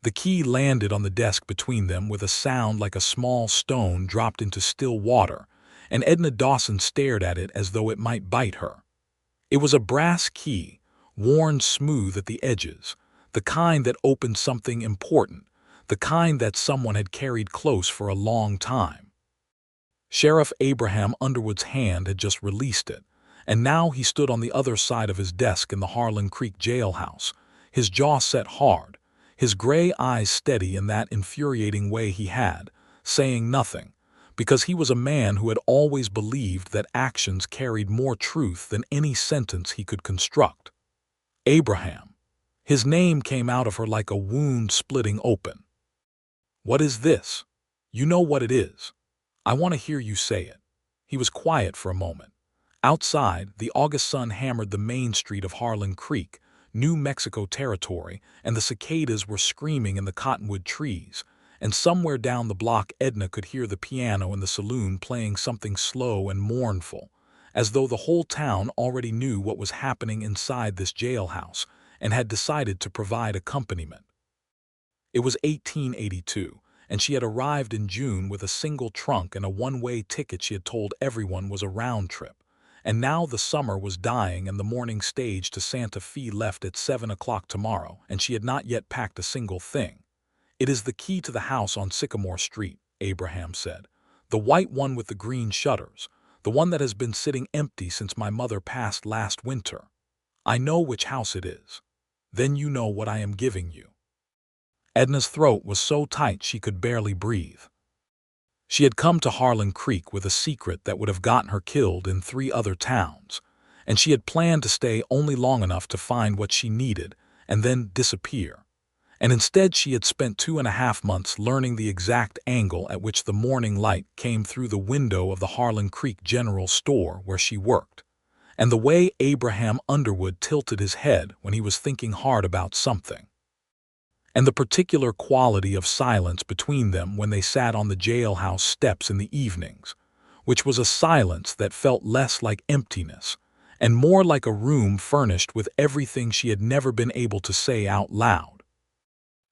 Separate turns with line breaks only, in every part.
The key landed on the desk between them with a sound like a small stone dropped into still water, and Edna Dawson stared at it as though it might bite her. It was a brass key, worn smooth at the edges, the kind that opened something important, the kind that someone had carried close for a long time. Sheriff Abraham Underwood's hand had just released it, and now he stood on the other side of his desk in the Harlan Creek jailhouse, his jaw set hard, his gray eyes steady in that infuriating way he had, saying nothing, because he was a man who had always believed that actions carried more truth than any sentence he could construct. Abraham. His name came out of her like a wound splitting open. "What is this? You know what it is. I want to hear you say it." He was quiet for a moment. Outside, the August sun hammered the main street of Harlan Creek, New Mexico territory, and the cicadas were screaming in the cottonwood trees, and somewhere down the block Edna could hear the piano in the saloon playing something slow and mournful, as though the whole town already knew what was happening inside this jailhouse and had decided to provide accompaniment. It was 1882, and she had arrived in June with a single trunk and a one-way ticket she had told everyone was a round trip. And now the summer was dying and the morning stage to Santa Fe left at 7 o'clock tomorrow, and she had not yet packed a single thing. "It is the key to the house on Sycamore Street," Abraham said. "The white one with the green shutters, the one that has been sitting empty since my mother passed last winter. I know which house it is. Then you know what I am giving you." Edna's throat was so tight she could barely breathe. She had come to Harlan Creek with a secret that would have gotten her killed in 3 other towns, and she had planned to stay only long enough to find what she needed and then disappear. And instead she had spent 2.5 months learning the exact angle at which the morning light came through the window of the Harlan Creek General Store where she worked, and the way Abraham Underwood tilted his head when he was thinking hard about something, and the particular quality of silence between them when they sat on the jailhouse steps in the evenings, which was a silence that felt less like emptiness and more like a room furnished with everything she had never been able to say out loud.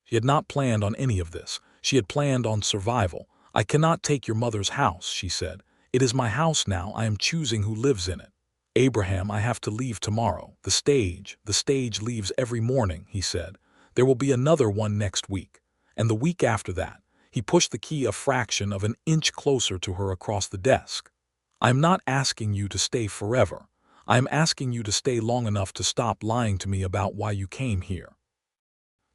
She had not planned on any of this. She had planned on survival. "I cannot take your mother's house," she said. "It is my house now. I am choosing who lives in it." "Abraham, I have to leave tomorrow. The stage leaves every morning," he said. "There will be another one next week, and the week after that." He pushed the key a fraction of an inch closer to her across the desk. "I am not asking you to stay forever. I am asking you to stay long enough to stop lying to me about why you came here."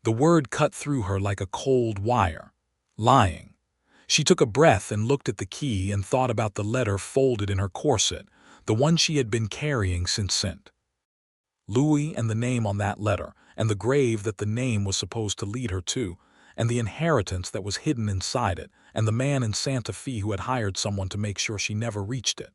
The word cut through her like a cold wire. Lying. She took a breath and looked at the key and thought about the letter folded in her corset, the one she had been carrying since St. Louis, and the name on that letter, and the grave that the name was supposed to lead her to, and the inheritance that was hidden inside it, and the man in Santa Fe who had hired someone to make sure she never reached it.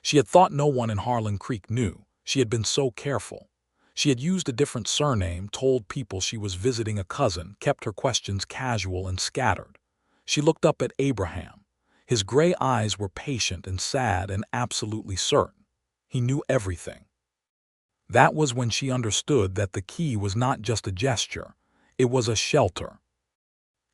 She had thought no one in Harlan Creek knew. She had been so careful. She had used a different surname, told people she was visiting a cousin, kept her questions casual and scattered. She looked up at Abraham. His gray eyes were patient and sad and absolutely certain. He knew everything. That was when she understood that the key was not just a gesture. It was a shelter.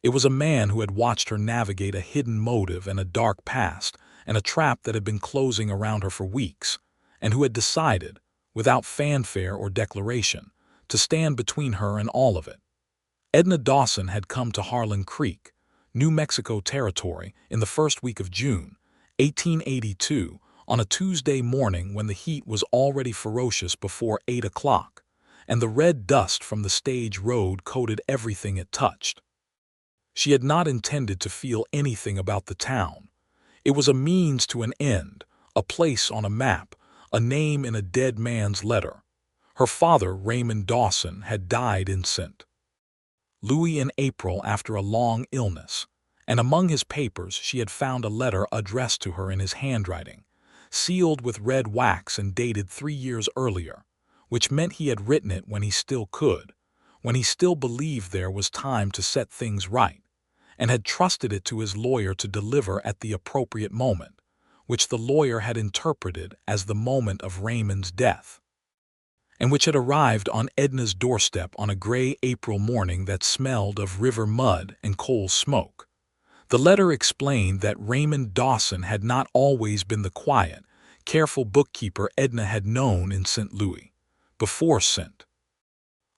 It was a man who had watched her navigate a hidden motive and a dark past and a trap that had been closing around her for weeks, and who had decided, without fanfare or declaration, to stand between her and all of it. Edna Dawson had come to Harlan Creek, New Mexico territory, in the first week of June, 1882, on a Tuesday morning when the heat was already ferocious before 8 o'clock, and the red dust from the stage road coated everything it touched. She had not intended to feel anything about the town. It was a means to an end, a place on a map, a name in a dead man's letter. Her father, Raymond Dawson, had died in St. Louis in April after a long illness, and among his papers she had found a letter addressed to her in his handwriting, sealed with red wax and dated 3 years earlier, which meant he had written it when he still could, when he still believed there was time to set things right, and had trusted it to his lawyer to deliver at the appropriate moment, which the lawyer had interpreted as the moment of Raymond's death. and which had arrived on Edna's doorstep on a gray April morning that smelled of river mud and coal smoke. The letter explained that Raymond Dawson had not always been the quiet, careful bookkeeper Edna had known in St. Louis. Before St.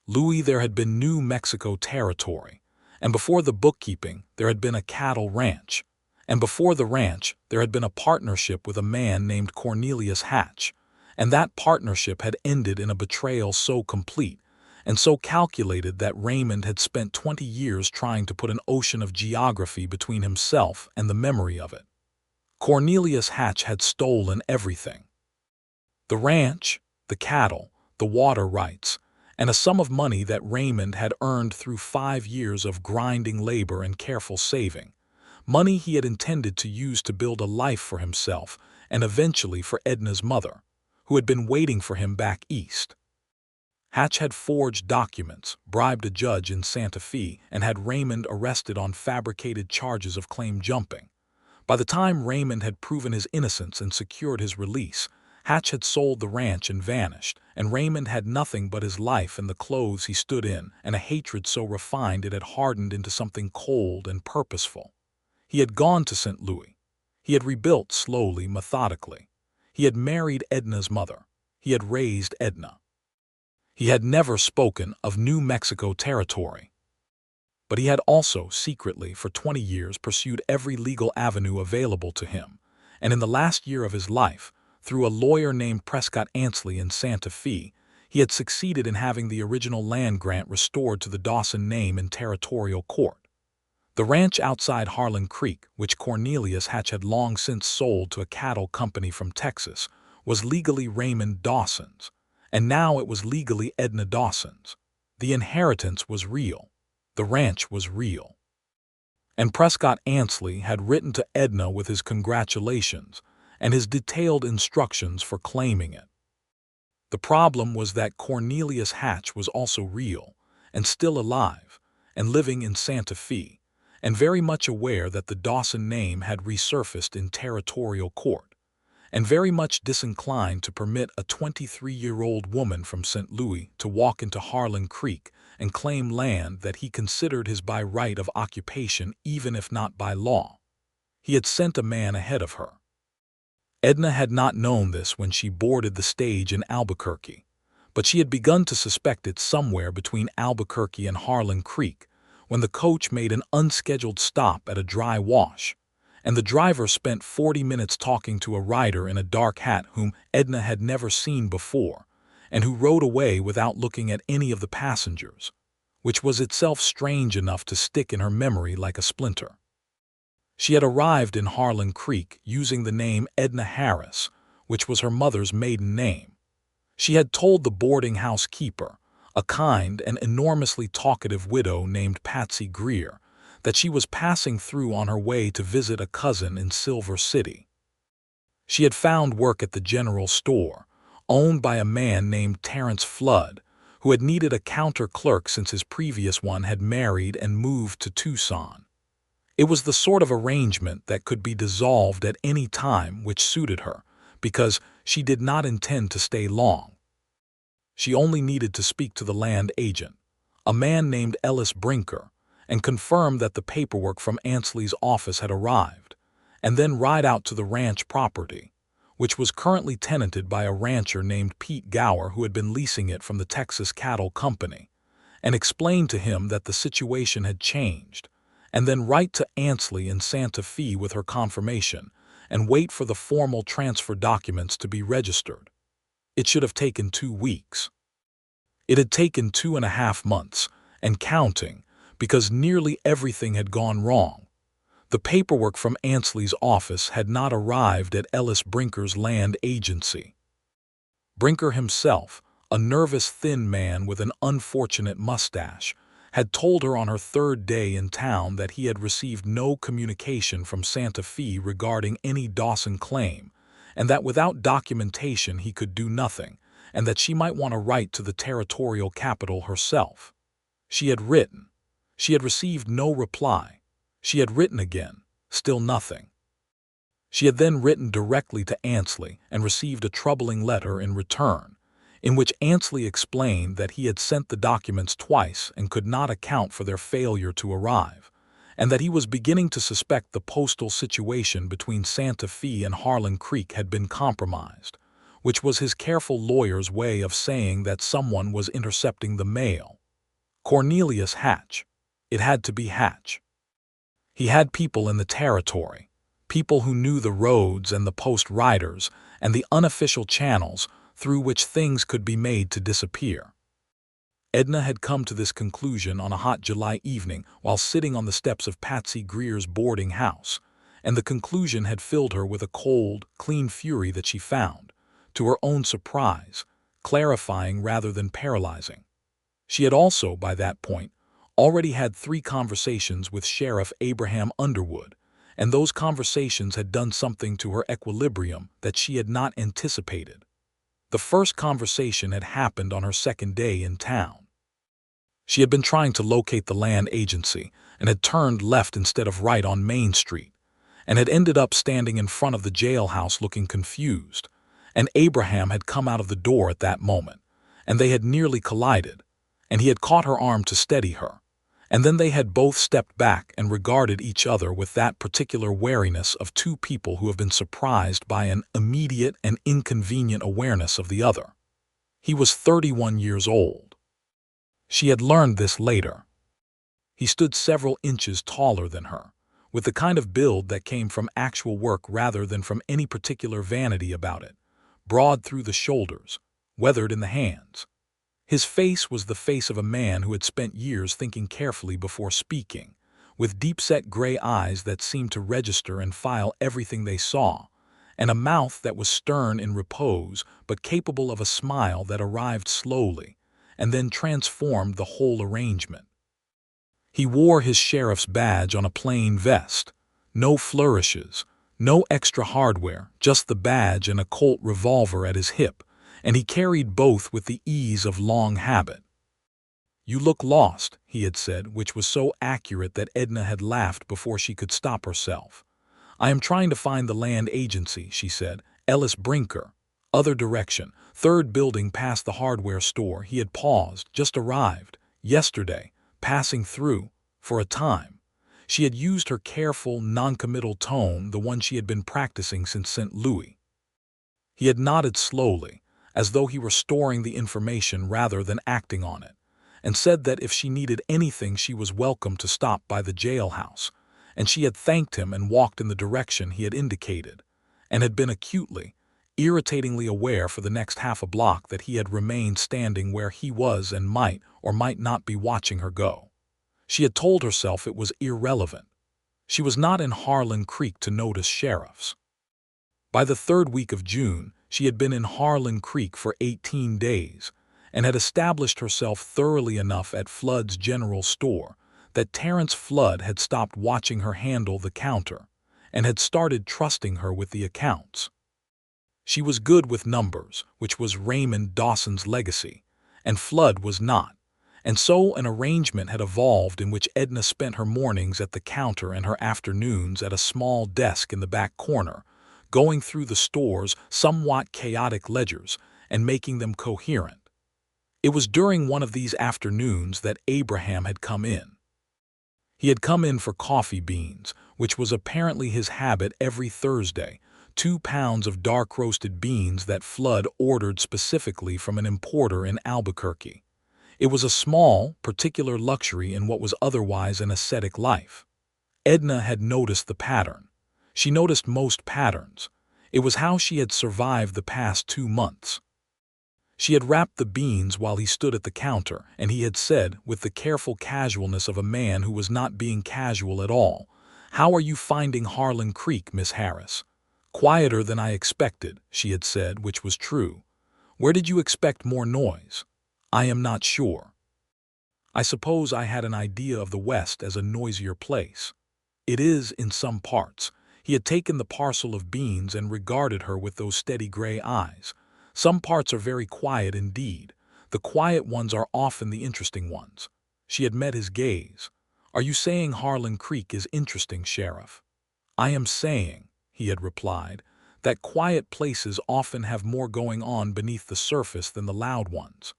Louis there had been New Mexico territory, and before the bookkeeping there had been a cattle ranch, and before the ranch there had been a partnership with a man named Cornelius Hatch, and that partnership had ended in a betrayal so complete and so calculated that Raymond had spent 20 years trying to put an ocean of geography between himself and the memory of it. Cornelius Hatch had stolen everything: the ranch, the cattle, the water rights, and a sum of money that Raymond had earned through 5 years of grinding labor and careful saving, money he had intended to use to build a life for himself and eventually for Edna's mother, who had been waiting for him back east. Hatch had forged documents, bribed a judge in Santa Fe, and had Raymond arrested on fabricated charges of claim jumping. By the time Raymond had proven his innocence and secured his release, Hatch had sold the ranch and vanished, and Raymond had nothing but his life and the clothes he stood in, and a hatred so refined it had hardened into something cold and purposeful. He had gone to St. Louis. He had rebuilt slowly, methodically. He had married Edna's mother. He had raised Edna. He had never spoken of New Mexico territory. But he had also, secretly, for 20 years pursued every legal avenue available to him, and in the last year of his life, through a lawyer named Prescott Ansley in Santa Fe, he had succeeded in having the original land grant restored to the Dawson name in territorial court. The ranch outside Harlan Creek, which Cornelius Hatch had long since sold to a cattle company from Texas, was legally Raymond Dawson's, and now it was legally Edna Dawson's. The inheritance was real. The ranch was real. And Prescott Ansley had written to Edna with his congratulations and his detailed instructions for claiming it. The problem was that Cornelius Hatch was also real, and still alive, and living in Santa Fe, and very much aware that the Dawson name had resurfaced in territorial court, and very much disinclined to permit a 23-year-old woman from St. Louis to walk into Harlan Creek and claim land that he considered his by right of occupation even if not by law. He had sent a man ahead of her. Edna had not known this when she boarded the stage in Albuquerque, but she had begun to suspect it somewhere between Albuquerque and Harlan Creek when the coach made an unscheduled stop at a dry wash, and the driver spent 40 minutes talking to a rider in a dark hat whom Edna had never seen before, and who rode away without looking at any of the passengers, which was itself strange enough to stick in her memory like a splinter. She had arrived in Harlan Creek using the name Edna Harris, which was her mother's maiden name. She had told the boarding house keeper, a kind and enormously talkative widow named Patsy Greer, that she was passing through on her way to visit a cousin in Silver City. She had found work at the general store, owned by a man named Terrence Flood, who had needed a counter clerk since his previous one had married and moved to Tucson. It was the sort of arrangement that could be dissolved at any time which suited her, because she did not intend to stay long. She only needed to speak to the land agent, a man named Ellis Brinker, and confirm that the paperwork from Ansley's office had arrived, and then ride out to the ranch property, which was currently tenanted by a rancher named Pete Gower who had been leasing it from the Texas Cattle Company, and explain to him that the situation had changed, and then write to Ansley in Santa Fe with her confirmation, and wait for the formal transfer documents to be registered. It should have taken 2 weeks. It had taken 2.5 months, and counting, because nearly everything had gone wrong. The paperwork from Ansley's office had not arrived at Ellis Brinker's land agency. Brinker himself, a nervous thin man with an unfortunate mustache, had told her on her 3rd day in town that he had received no communication from Santa Fe regarding any Dawson claim, and that without documentation he could do nothing, and that she might want to write to the territorial capital herself. She had written. She had received no reply. She had written again, still nothing. She had then written directly to Ansley and received a troubling letter in return, in which Ansley explained that he had sent the documents twice and could not account for their failure to arrive, and that he was beginning to suspect the postal situation between Santa Fe and Harlan Creek had been compromised, which was his careful lawyer's way of saying that someone was intercepting the mail. Cornelius Hatch. It had to be Hatch. He had people in the territory, people who knew the roads and the post riders and the unofficial channels through which things could be made to disappear. Edna had come to this conclusion on a hot July evening while sitting on the steps of Patsy Greer's boarding house, and the conclusion had filled her with a cold, clean fury that she found, to her own surprise, clarifying rather than paralyzing. She had also, by that point, already had 3 conversations with Sheriff Abraham Underwood, and those conversations had done something to her equilibrium that she had not anticipated. The first conversation had happened on her second day in town. She had been trying to locate the land agency and had turned left instead of right on Main Street, and had ended up standing in front of the jailhouse looking confused, and Abraham had come out of the door at that moment, and they had nearly collided, and he had caught her arm to steady her, and then they had both stepped back and regarded each other with that particular wariness of 2 people who have been surprised by an immediate and inconvenient awareness of the other. He was 31 years old. She had learned this later. He stood several inches taller than her, with the kind of build that came from actual work rather than from any particular vanity about it, broad through the shoulders, weathered in the hands. His face was the face of a man who had spent years thinking carefully before speaking, with deep-set gray eyes that seemed to register and file everything they saw, and a mouth that was stern in repose but capable of a smile that arrived slowly and then transformed the whole arrangement. He wore his sheriff's badge on a plain vest, no flourishes, no extra hardware, just the badge and a Colt revolver at his hip, and he carried both with the ease of long habit. "You look lost," he had said, which was so accurate that Edna had laughed before she could stop herself. "I am trying to find the land agency," she said. "Ellis Brinker. Other direction. 3rd building past the hardware store." He had paused, just arrived, yesterday, passing through, for a time. She had used her careful, noncommittal tone, the one she had been practicing since St. Louis. He had nodded slowly, as though he were storing the information rather than acting on it, and said that if she needed anything she was welcome to stop by the jailhouse, and she had thanked him and walked in the direction he had indicated, and had been acutely, irritatingly aware for the next half a block that he had remained standing where he was and might or might not be watching her go. She had told herself it was irrelevant. She was not in Harlan Creek to notice sheriffs. By the 3rd week of June, she had been in Harlan Creek for 18 days and had established herself thoroughly enough at Flood's general store that Terrence Flood had stopped watching her handle the counter and had started trusting her with the accounts. She was good with numbers, which was Raymond Dawson's legacy, and Flood was not, and so an arrangement had evolved in which Edna spent her mornings at the counter and her afternoons at a small desk in the back corner, going through the store's somewhat chaotic ledgers and making them coherent. It was during one of these afternoons that Abraham had come in. He had come in for coffee beans, which was apparently his habit every Thursday, 2 pounds of dark-roasted beans that Flood ordered specifically from an importer in Albuquerque. It was a small, particular luxury in what was otherwise an ascetic life. Edna had noticed the pattern. She noticed most patterns. It was how she had survived the past 2 months. She had wrapped the beans while he stood at the counter, and he had said, with the careful casualness of a man who was not being casual at all, "How are you finding Harlan Creek, Miss Harris?" "Quieter than I expected," she had said, which was true. "Where did you expect more noise?" "I am not sure. I suppose I had an idea of the West as a noisier place. It is in some parts." He had taken the parcel of beans and regarded her with those steady gray eyes. "Some parts are very quiet indeed. The quiet ones are often the interesting ones." She had met his gaze. "Are you saying Harlan Creek is interesting, Sheriff?" "I am saying," he had replied, that quiet places often have more going on beneath the surface than the loud ones.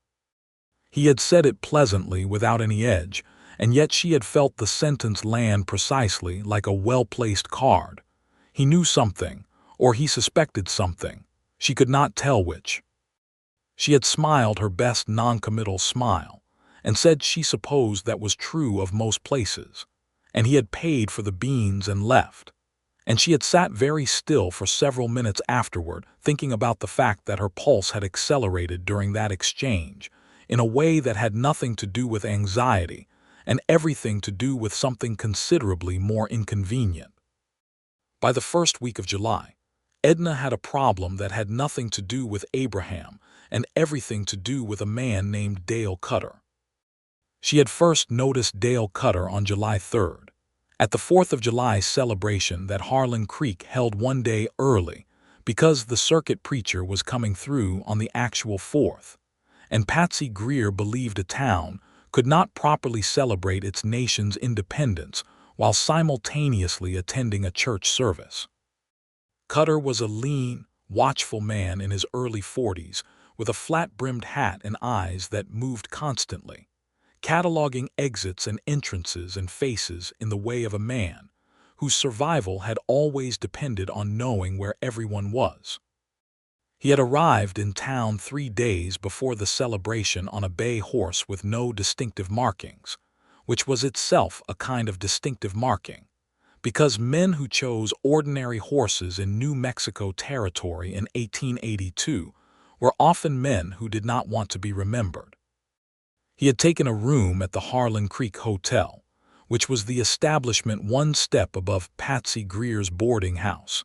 He had said it pleasantly, without any edge, and yet she had felt the sentence land precisely like a well-placed card. He knew something, or he suspected something. She could not tell which. She had smiled her best non-committal smile, and said she supposed that was true of most places, and he had paid for the beans and left. And she had sat very still for several minutes afterward, thinking about the fact that her pulse had accelerated during that exchange, in a way that had nothing to do with anxiety, and everything to do with something considerably more inconvenient. By the first week of July, Edna had a problem that had nothing to do with Abraham and everything to do with a man named Dale Cutter. She had first noticed Dale Cutter on July 3rd, at the 4th of July celebration that Harlan Creek held one day early because the circuit preacher was coming through on the actual 4th, and Patsy Greer believed a town could not properly celebrate its nation's independence while simultaneously attending a church service. Cutter was a lean, watchful man in his early 40s with a flat-brimmed hat and eyes that moved constantly, cataloging exits and entrances and faces in the way of a man whose survival had always depended on knowing where everyone was. He had arrived in town 3 days before the celebration on a bay horse with no distinctive markings, which was itself a kind of distinctive marking, because men who chose ordinary horses in New Mexico Territory in 1882 were often men who did not want to be remembered. He had taken a room at the Harlan Creek Hotel, which was the establishment one step above Patsy Greer's boarding house,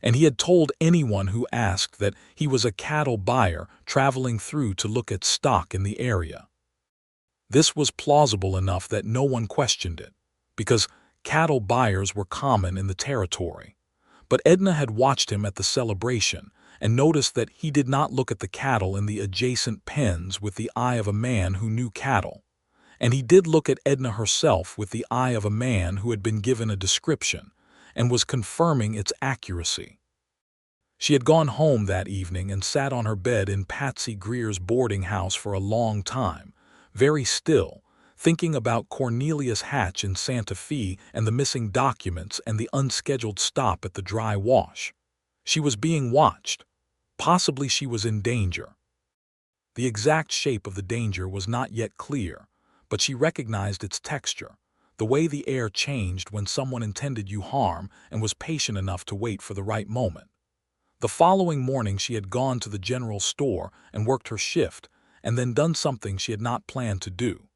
and he had told anyone who asked that he was a cattle buyer traveling through to look at stock in the area. This was plausible enough that no one questioned it, because cattle buyers were common in the territory. But Edna had watched him at the celebration and noticed that he did not look at the cattle in the adjacent pens with the eye of a man who knew cattle, and he did look at Edna herself with the eye of a man who had been given a description and was confirming its accuracy. She had gone home that evening and sat on her bed in Patsy Greer's boarding house for a long time, very still, thinking about Cornelius Hatch in Santa Fe and the missing documents and the unscheduled stop at the dry wash. She was being watched. Possibly she was in danger. The exact shape of the danger was not yet clear, but she recognized its texture, the way the air changed when someone intended you harm and was patient enough to wait for the right moment. The following morning she had gone to the general store and worked her shift, and then done something she had not planned to do.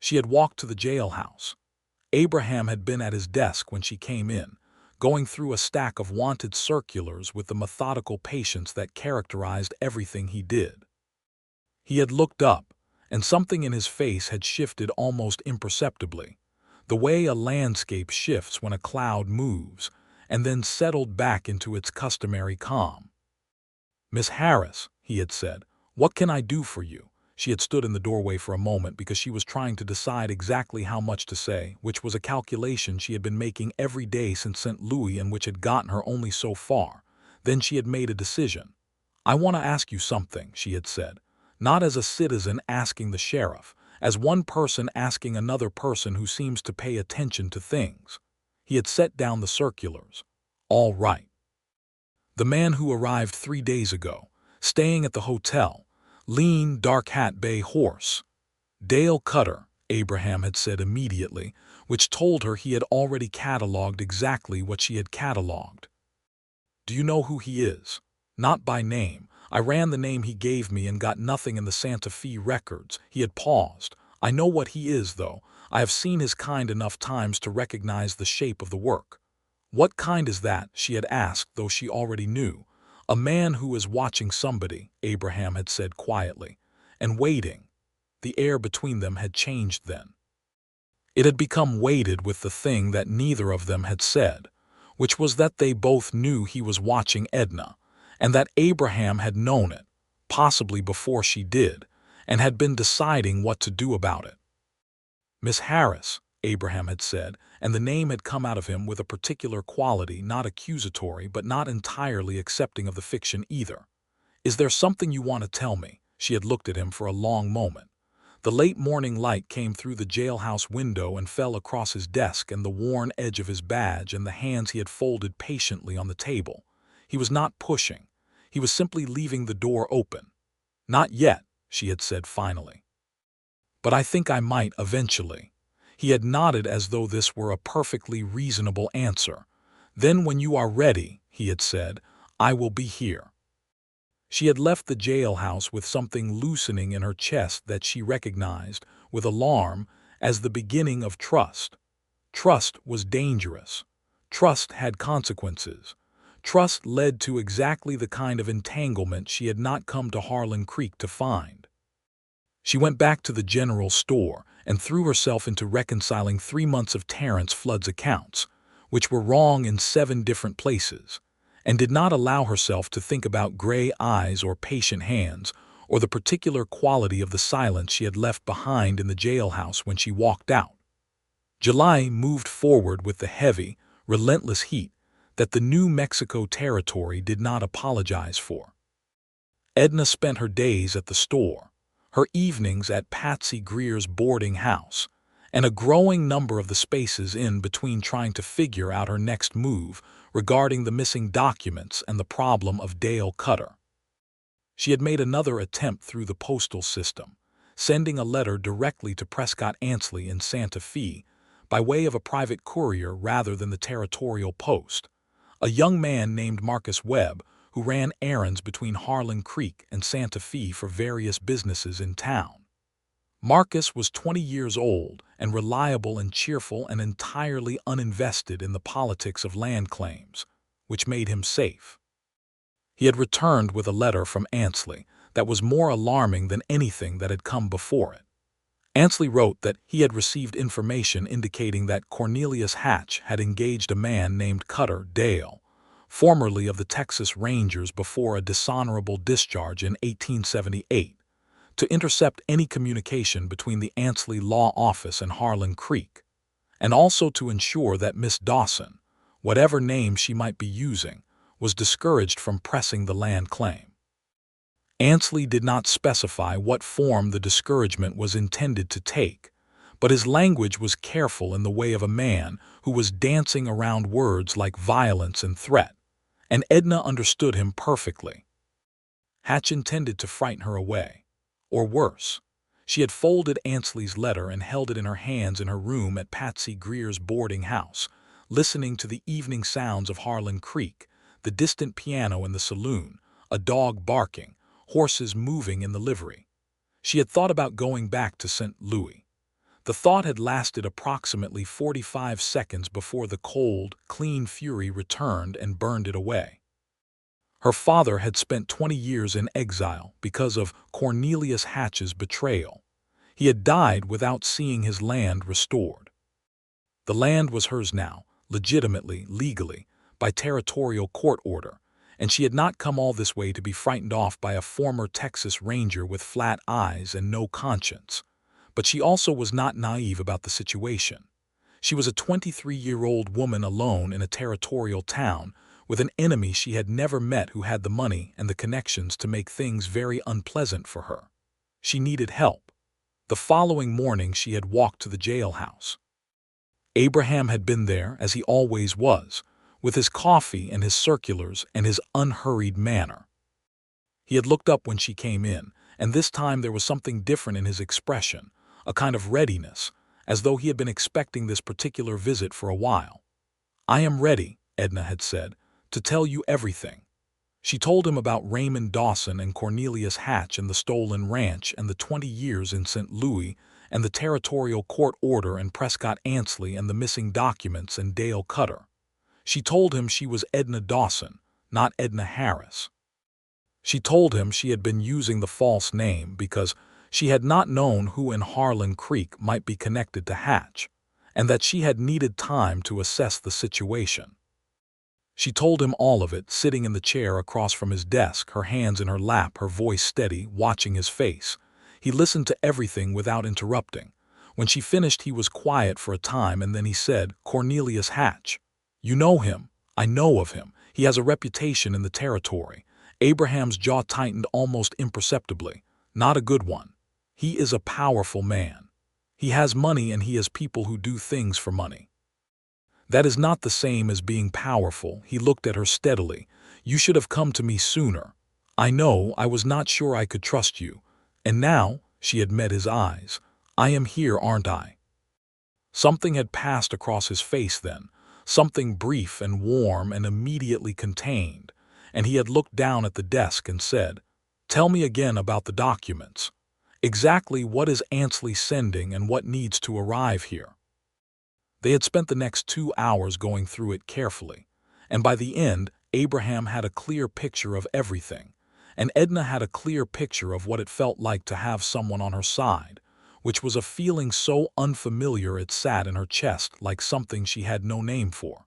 She had walked to the jailhouse. Abraham had been at his desk when she came in, going through a stack of wanted circulars with the methodical patience that characterized everything he did. He had looked up, and something in his face had shifted almost imperceptibly, the way a landscape shifts when a cloud moves, and then settled back into its customary calm. "Miss Harris," he had said, "what can I do for you?" She had stood in the doorway for a moment because she was trying to decide exactly how much to say, which was a calculation she had been making every day since St. Louis and which had gotten her only so far. Then she had made a decision. "I want to ask you something," she had said, not as a citizen asking the sheriff, as one person asking another person who seems to pay attention to things. He had set down the circulars. "All right." The man who arrived 3 days ago, staying at the hotel, lean, dark-hat bay horse. Dale Cutter, Abraham had said immediately, which told her he had already cataloged exactly what she had cataloged. "Do you know who he is?" "Not by name. I ran the name he gave me and got nothing in the Santa Fe records." He had paused. "I know what he is, though. I have seen his kind enough times to recognize the shape of the work." "What kind is that?" she had asked, though she already knew. "A man who is watching somebody," Abraham had said quietly, "and waiting." The air between them had changed then. It had become weighted with the thing that neither of them had said, which was that they both knew he was watching Edna, and that Abraham had known it, possibly before she did, and had been deciding what to do about it. "Miss Harris," Abraham had said, and the name had come out of him with a particular quality, not accusatory but not entirely accepting of the fiction either. "Is there something you want to tell me?" She had looked at him for a long moment. The late morning light came through the jailhouse window and fell across his desk and the worn edge of his badge and the hands he had folded patiently on the table. He was not pushing. He was simply leaving the door open. "Not yet," she had said finally. "But I think I might eventually." He had nodded as though this were a perfectly reasonable answer. "Then when you are ready," he had said, "I will be here." She had left the jailhouse with something loosening in her chest that she recognized, with alarm, as the beginning of trust. Trust was dangerous. Trust had consequences. Trust led to exactly the kind of entanglement she had not come to Harlan Creek to find. She went back to the general store and threw herself into reconciling 3 months of Terrence Flood's accounts, which were wrong in 7 different places, and did not allow herself to think about gray eyes or patient hands or the particular quality of the silence she had left behind in the jailhouse when she walked out. July moved forward with the heavy, relentless heat that the New Mexico territory did not apologize for. Edna spent her days at the store, her evenings at Patsy Greer's boarding house, and a growing number of the spaces in between trying to figure out her next move regarding the missing documents and the problem of Dale Cutter. She had made another attempt through the postal system, sending a letter directly to Prescott Ansley in Santa Fe by way of a private courier rather than the territorial post, a young man named Marcus Webb who ran errands between Harlan Creek and Santa Fe for various businesses in town. Marcus was 20 years old and reliable and cheerful and entirely uninvested in the politics of land claims, which made him safe. He had returned with a letter from Ansley that was more alarming than anything that had come before it. Ansley wrote that he had received information indicating that Cornelius Hatch had engaged a man named Cutter Dale, formerly of the Texas Rangers before a dishonorable discharge in 1878, to intercept any communication between the Ansley Law Office and Harlan Creek, and also to ensure that Miss Dawson, whatever name she might be using, was discouraged from pressing the land claim. Ansley did not specify what form the discouragement was intended to take, but his language was careful in the way of a man who was dancing around words like violence and threat, and Edna understood him perfectly. Hatch intended to frighten her away. Or worse, she had folded Ansley's letter and held it in her hands in her room at Patsy Greer's boarding house, listening to the evening sounds of Harlan Creek, the distant piano in the saloon, a dog barking, horses moving in the livery. She had thought about going back to St. Louis. The thought had lasted approximately 45 seconds before the cold, clean fury returned and burned it away. Her father had spent 20 years in exile because of Cornelius Hatch's betrayal. He had died without seeing his land restored. The land was hers now, legitimately, legally, by territorial court order, and she had not come all this way to be frightened off by a former Texas Ranger with flat eyes and no conscience. But she also was not naive about the situation. She was a 23-year-old woman alone in a territorial town, with an enemy she had never met who had the money and the connections to make things very unpleasant for her. She needed help. The following morning she had walked to the jailhouse. Abraham had been there, as he always was, with his coffee and his circulars and his unhurried manner. He had looked up when she came in, and this time there was something different in his expression, a kind of readiness, as though he had been expecting this particular visit for a while. "I am ready," Edna had said, "to tell you everything." She told him about Raymond Dawson and Cornelius Hatch and the stolen ranch and the 20 years in St. Louis and the territorial court order and Prescott Ansley and the missing documents and Dale Cutter. She told him she was Edna Dawson, not Edna Harris. She told him she had been using the false name because she had not known who in Harlan Creek might be connected to Hatch, and that she had needed time to assess the situation. She told him all of it, sitting in the chair across from his desk, her hands in her lap, her voice steady, watching his face. He listened to everything without interrupting, When she finished, he was quiet for a time, and then he said, "Cornelius Hatch. You know him." "I know of him. He has a reputation in the territory." Abraham's jaw tightened almost imperceptibly. "Not a good one. He is a powerful man. He has money, and he has people who do things for money." "That is not the same as being powerful." He looked at her steadily. "You should have come to me sooner." "I know, I was not sure I could trust you. And now," she had met his eyes, "I am here, aren't I?" Something had passed across his face then, something brief and warm and immediately contained, and he had looked down at the desk and said, "Tell me again about the documents. Exactly what is Ansley sending and what needs to arrive here?" They had spent the next 2 hours going through it carefully, and by the end, Abraham had a clear picture of everything, and Edna had a clear picture of what it felt like to have someone on her side, which was a feeling so unfamiliar it sat in her chest like something she had no name for.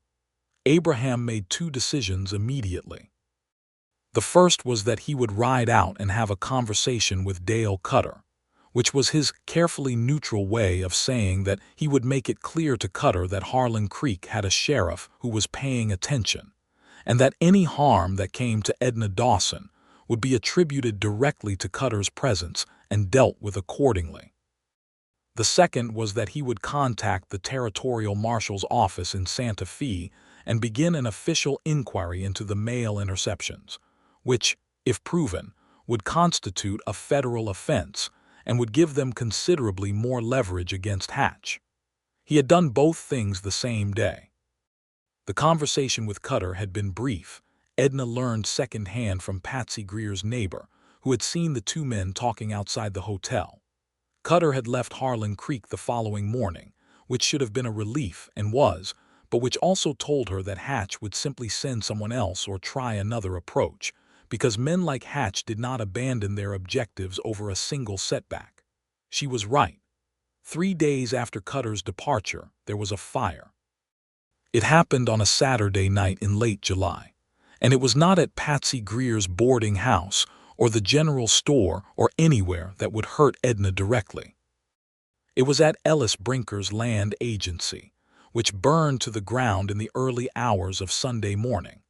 Abraham made 2 decisions immediately. The first was that he would ride out and have a conversation with Dale Cutter, which was his carefully neutral way of saying that he would make it clear to Cutter that Harlan Creek had a sheriff who was paying attention, and that any harm that came to Edna Dawson would be attributed directly to Cutter's presence and dealt with accordingly. The second was that he would contact the territorial marshal's office in Santa Fe and begin an official inquiry into the mail interceptions, which, if proven, would constitute a federal offense and would give them considerably more leverage against Hatch. He had done both things the same day. The conversation with Cutter had been brief. Edna learned secondhand from Patsy Greer's neighbor, who had seen the 2 men talking outside the hotel. Cutter had left Harlan Creek the following morning, which should have been a relief and was, but which also told her that Hatch would simply send someone else or try another approach, because men like Hatch did not abandon their objectives over a single setback. She was right. 3 days after Cutter's departure, there was a fire. It happened on a Saturday night in late July, and it was not at Patsy Greer's boarding house or the general store or anywhere that would hurt Edna directly. It was at Ellis Brinker's land agency, which burned to the ground in the early hours of Sunday morning.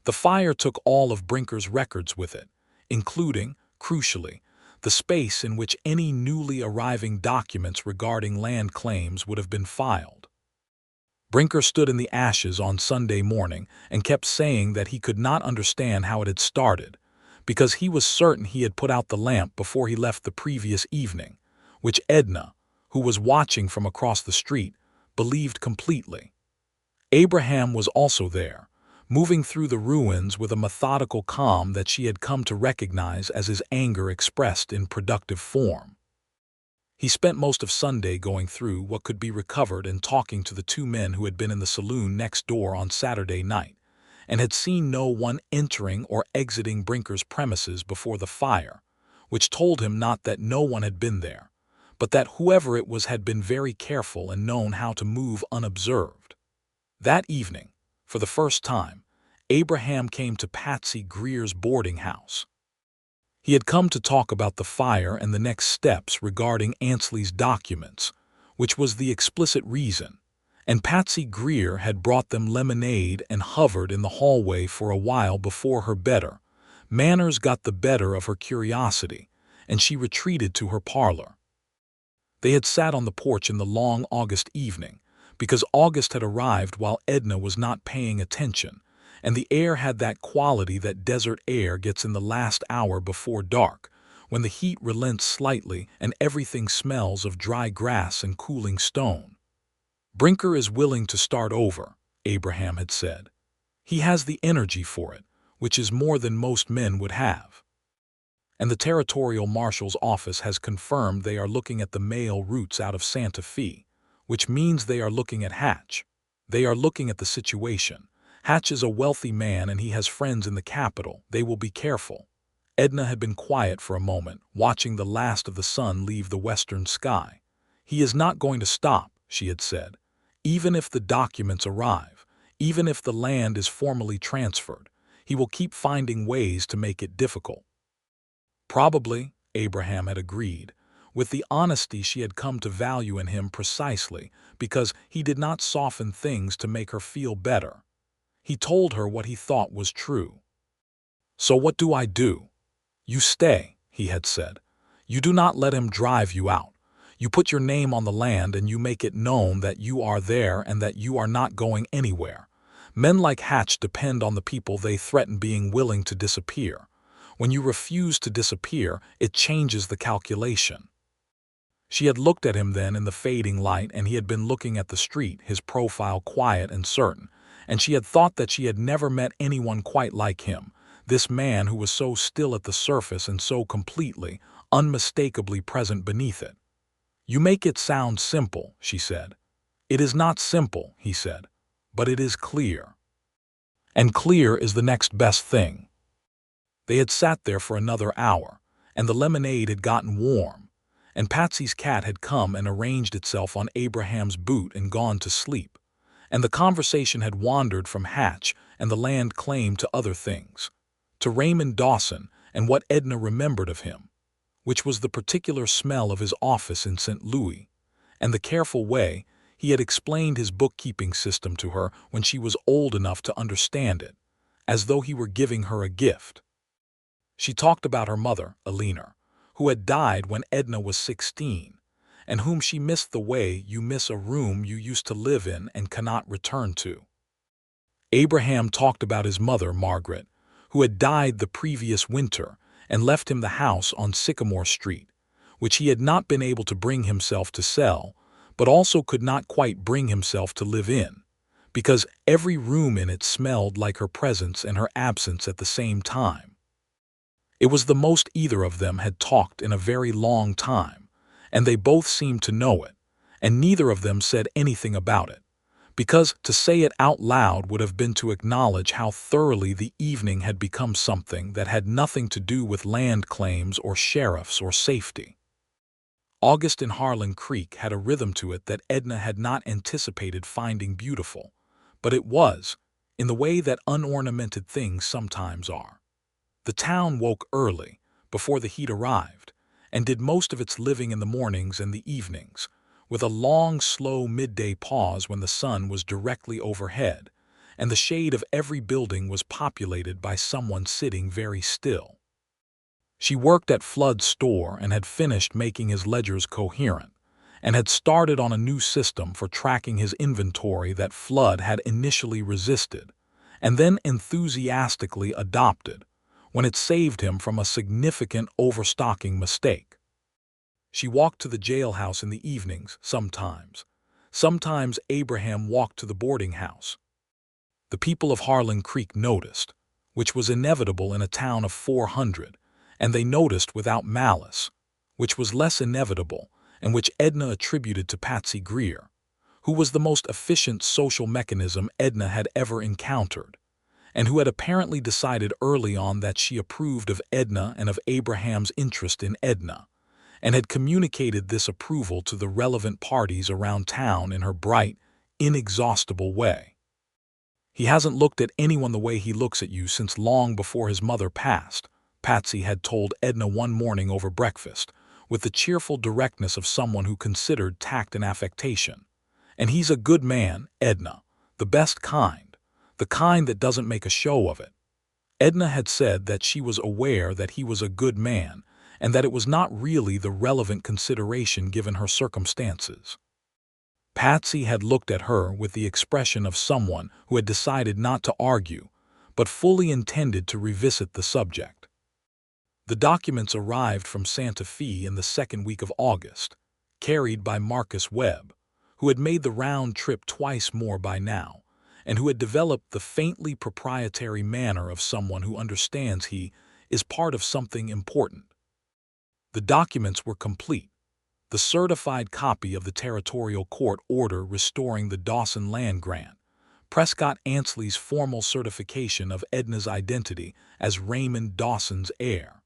The fire took all of Brinker's records with it, including, crucially, the space in which any newly arriving documents regarding land claims would have been filed. Brinker stood in the ashes on Sunday morning and kept saying that he could not understand how it had started, because he was certain he had put out the lamp before he left the previous evening, which Edna, who was watching from across the street, believed completely. Abraham was also there, moving through the ruins with a methodical calm that she had come to recognize as his anger expressed in productive form. He spent most of Sunday going through what could be recovered and talking to the 2 men who had been in the saloon next door on Saturday night, and had seen no one entering or exiting Brinker's premises before the fire, which told him not that no one had been there, but that whoever it was had been very careful and known how to move unobserved. That evening, for the first time, Abraham came to Patsy Greer's boarding house. He had come to talk about the fire and the next steps regarding Ansley's documents, which was the explicit reason, and Patsy Greer had brought them lemonade and hovered in the hallway for a while before her better manners got the better of her curiosity, and she retreated to her parlor. They had sat on the porch in the long August evening, because August had arrived while Edna was not paying attention, and the air had that quality that desert air gets in the last hour before dark, when the heat relents slightly and everything smells of dry grass and cooling stone. "Brinker is willing to start over," Abraham had said. "He has the energy for it, which is more than most men would have. And the territorial marshal's office has confirmed they are looking at the mail routes out of Santa Fe, which means they are looking at Hatch. They are looking at the situation. Hatch is a wealthy man and he has friends in the capital. They will be careful." Edna had been quiet for a moment, watching the last of the sun leave the western sky. "He is not going to stop," she had said. "Even if the documents arrive, even if the land is formally transferred, he will keep finding ways to make it difficult." "Probably," Abraham had agreed, with the honesty she had come to value in him precisely because he did not soften things to make her feel better. He told her what he thought was true. "So what do I do?" "You stay," he had said. "You do not let him drive you out. You put your name on the land and you make it known that you are there and that you are not going anywhere. Men like Hatch depend on the people they threaten being willing to disappear. When you refuse to disappear, it changes the calculation." She had looked at him then in the fading light, and he had been looking at the street, his profile quiet and certain, and she had thought that she had never met anyone quite like him, this man who was so still at the surface and so completely, unmistakably present beneath it. "You make it sound simple," she said. "It is not simple," he said, "but it is clear. And clear is the next best thing." They had sat there for another hour, and the lemonade had gotten warm, and Patsy's cat had come and arranged itself on Abraham's boot and gone to sleep, and the conversation had wandered from Hatch and the land claim to other things, to Raymond Dawson and what Edna remembered of him, which was the particular smell of his office in St. Louis, and the careful way he had explained his bookkeeping system to her when she was old enough to understand it, as though he were giving her a gift. She talked about her mother, Eleanor, who had died when Edna was 16, and whom she missed the way you miss a room you used to live in and cannot return to. Abraham talked about his mother, Margaret, who had died the previous winter and left him the house on Sycamore Street, which he had not been able to bring himself to sell, but also could not quite bring himself to live in, because every room in it smelled like her presence and her absence at the same time. It was the most either of them had talked in a very long time, and they both seemed to know it, and neither of them said anything about it, because to say it out loud would have been to acknowledge how thoroughly the evening had become something that had nothing to do with land claims or sheriffs or safety. August in Harlan Creek had a rhythm to it that Edna had not anticipated finding beautiful, but it was, in the way that unornamented things sometimes are. The town woke early, before the heat arrived, and did most of its living in the mornings and the evenings, with a long, slow midday pause when the sun was directly overhead, and the shade of every building was populated by someone sitting very still. She worked at Flood's store and had finished making his ledgers coherent, and had started on a new system for tracking his inventory that Flood had initially resisted, and then enthusiastically adopted, when it saved him from a significant overstocking mistake. She walked to the jailhouse in the evenings, sometimes. Sometimes Abraham walked to the boarding house. The people of Harlan Creek noticed, which was inevitable in a town of 400, and they noticed without malice, which was less inevitable, and which Edna attributed to Patsy Greer, who was the most efficient social mechanism Edna had ever encountered, and who had apparently decided early on that she approved of Edna and of Abraham's interest in Edna, and had communicated this approval to the relevant parties around town in her bright, inexhaustible way. "He hasn't looked at anyone the way he looks at you since long before his mother passed," Patsy had told Edna one morning over breakfast, with the cheerful directness of someone who considered tact and affectation. "And he's a good man, Edna, the best kind. The kind that doesn't make a show of it." Edna had said that she was aware that he was a good man, and that it was not really the relevant consideration given her circumstances. Patsy had looked at her with the expression of someone who had decided not to argue, but fully intended to revisit the subject. The documents arrived from Santa Fe in the second week of August, carried by Marcus Webb, who had made the round trip twice more by now, and who had developed the faintly proprietary manner of someone who understands he is part of something important. The documents were complete. The certified copy of the territorial court order restoring the Dawson land grant, Prescott Ansley's formal certification of Edna's identity as Raymond Dawson's heir,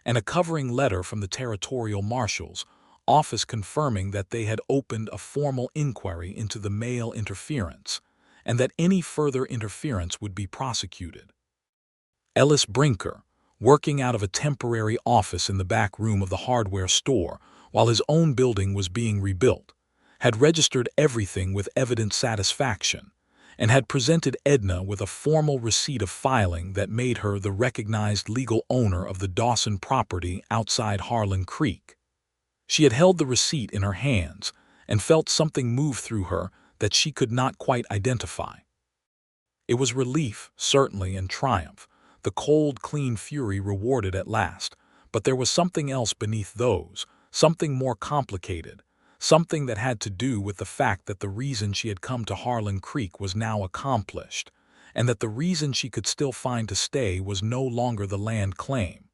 and a covering letter from the territorial marshal's office confirming that they had opened a formal inquiry into the mail interference, and that any further interference would be prosecuted. Ellis Brinker, working out of a temporary office in the back room of the hardware store, while his own building was being rebuilt, had registered everything with evident satisfaction, and had presented Edna with a formal receipt of filing that made her the recognized legal owner of the Dawson property outside Harlan Creek. She had held the receipt in her hands and felt something move through her that she could not quite identify. It was relief, certainly, and triumph, the cold, clean fury rewarded at last, but there was something else beneath those, something more complicated, something that had to do with the fact that the reason she had come to Harlan Creek was now accomplished, and that the reason she could still find to stay was no longer the land claim.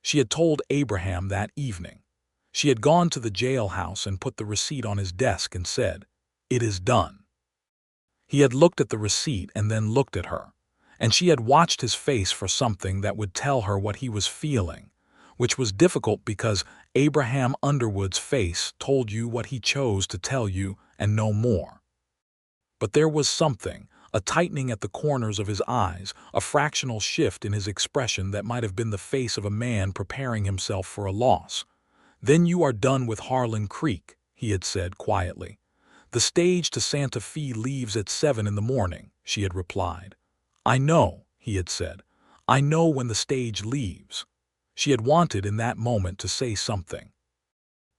She had told Abraham that evening. She had gone to the jailhouse and put the receipt on his desk and said, "It is done." He had looked at the receipt and then looked at her, and she had watched his face for something that would tell her what he was feeling, which was difficult because Abraham Underwood's face told you what he chose to tell you and no more. But there was something, a tightening at the corners of his eyes, a fractional shift in his expression that might have been the face of a man preparing himself for a loss. "Then you are done with Harlan Creek," he had said quietly. "The stage to Santa Fe leaves at 7 in the morning," she had replied. "I know," he had said. "I know when the stage leaves." She had wanted in that moment to say something.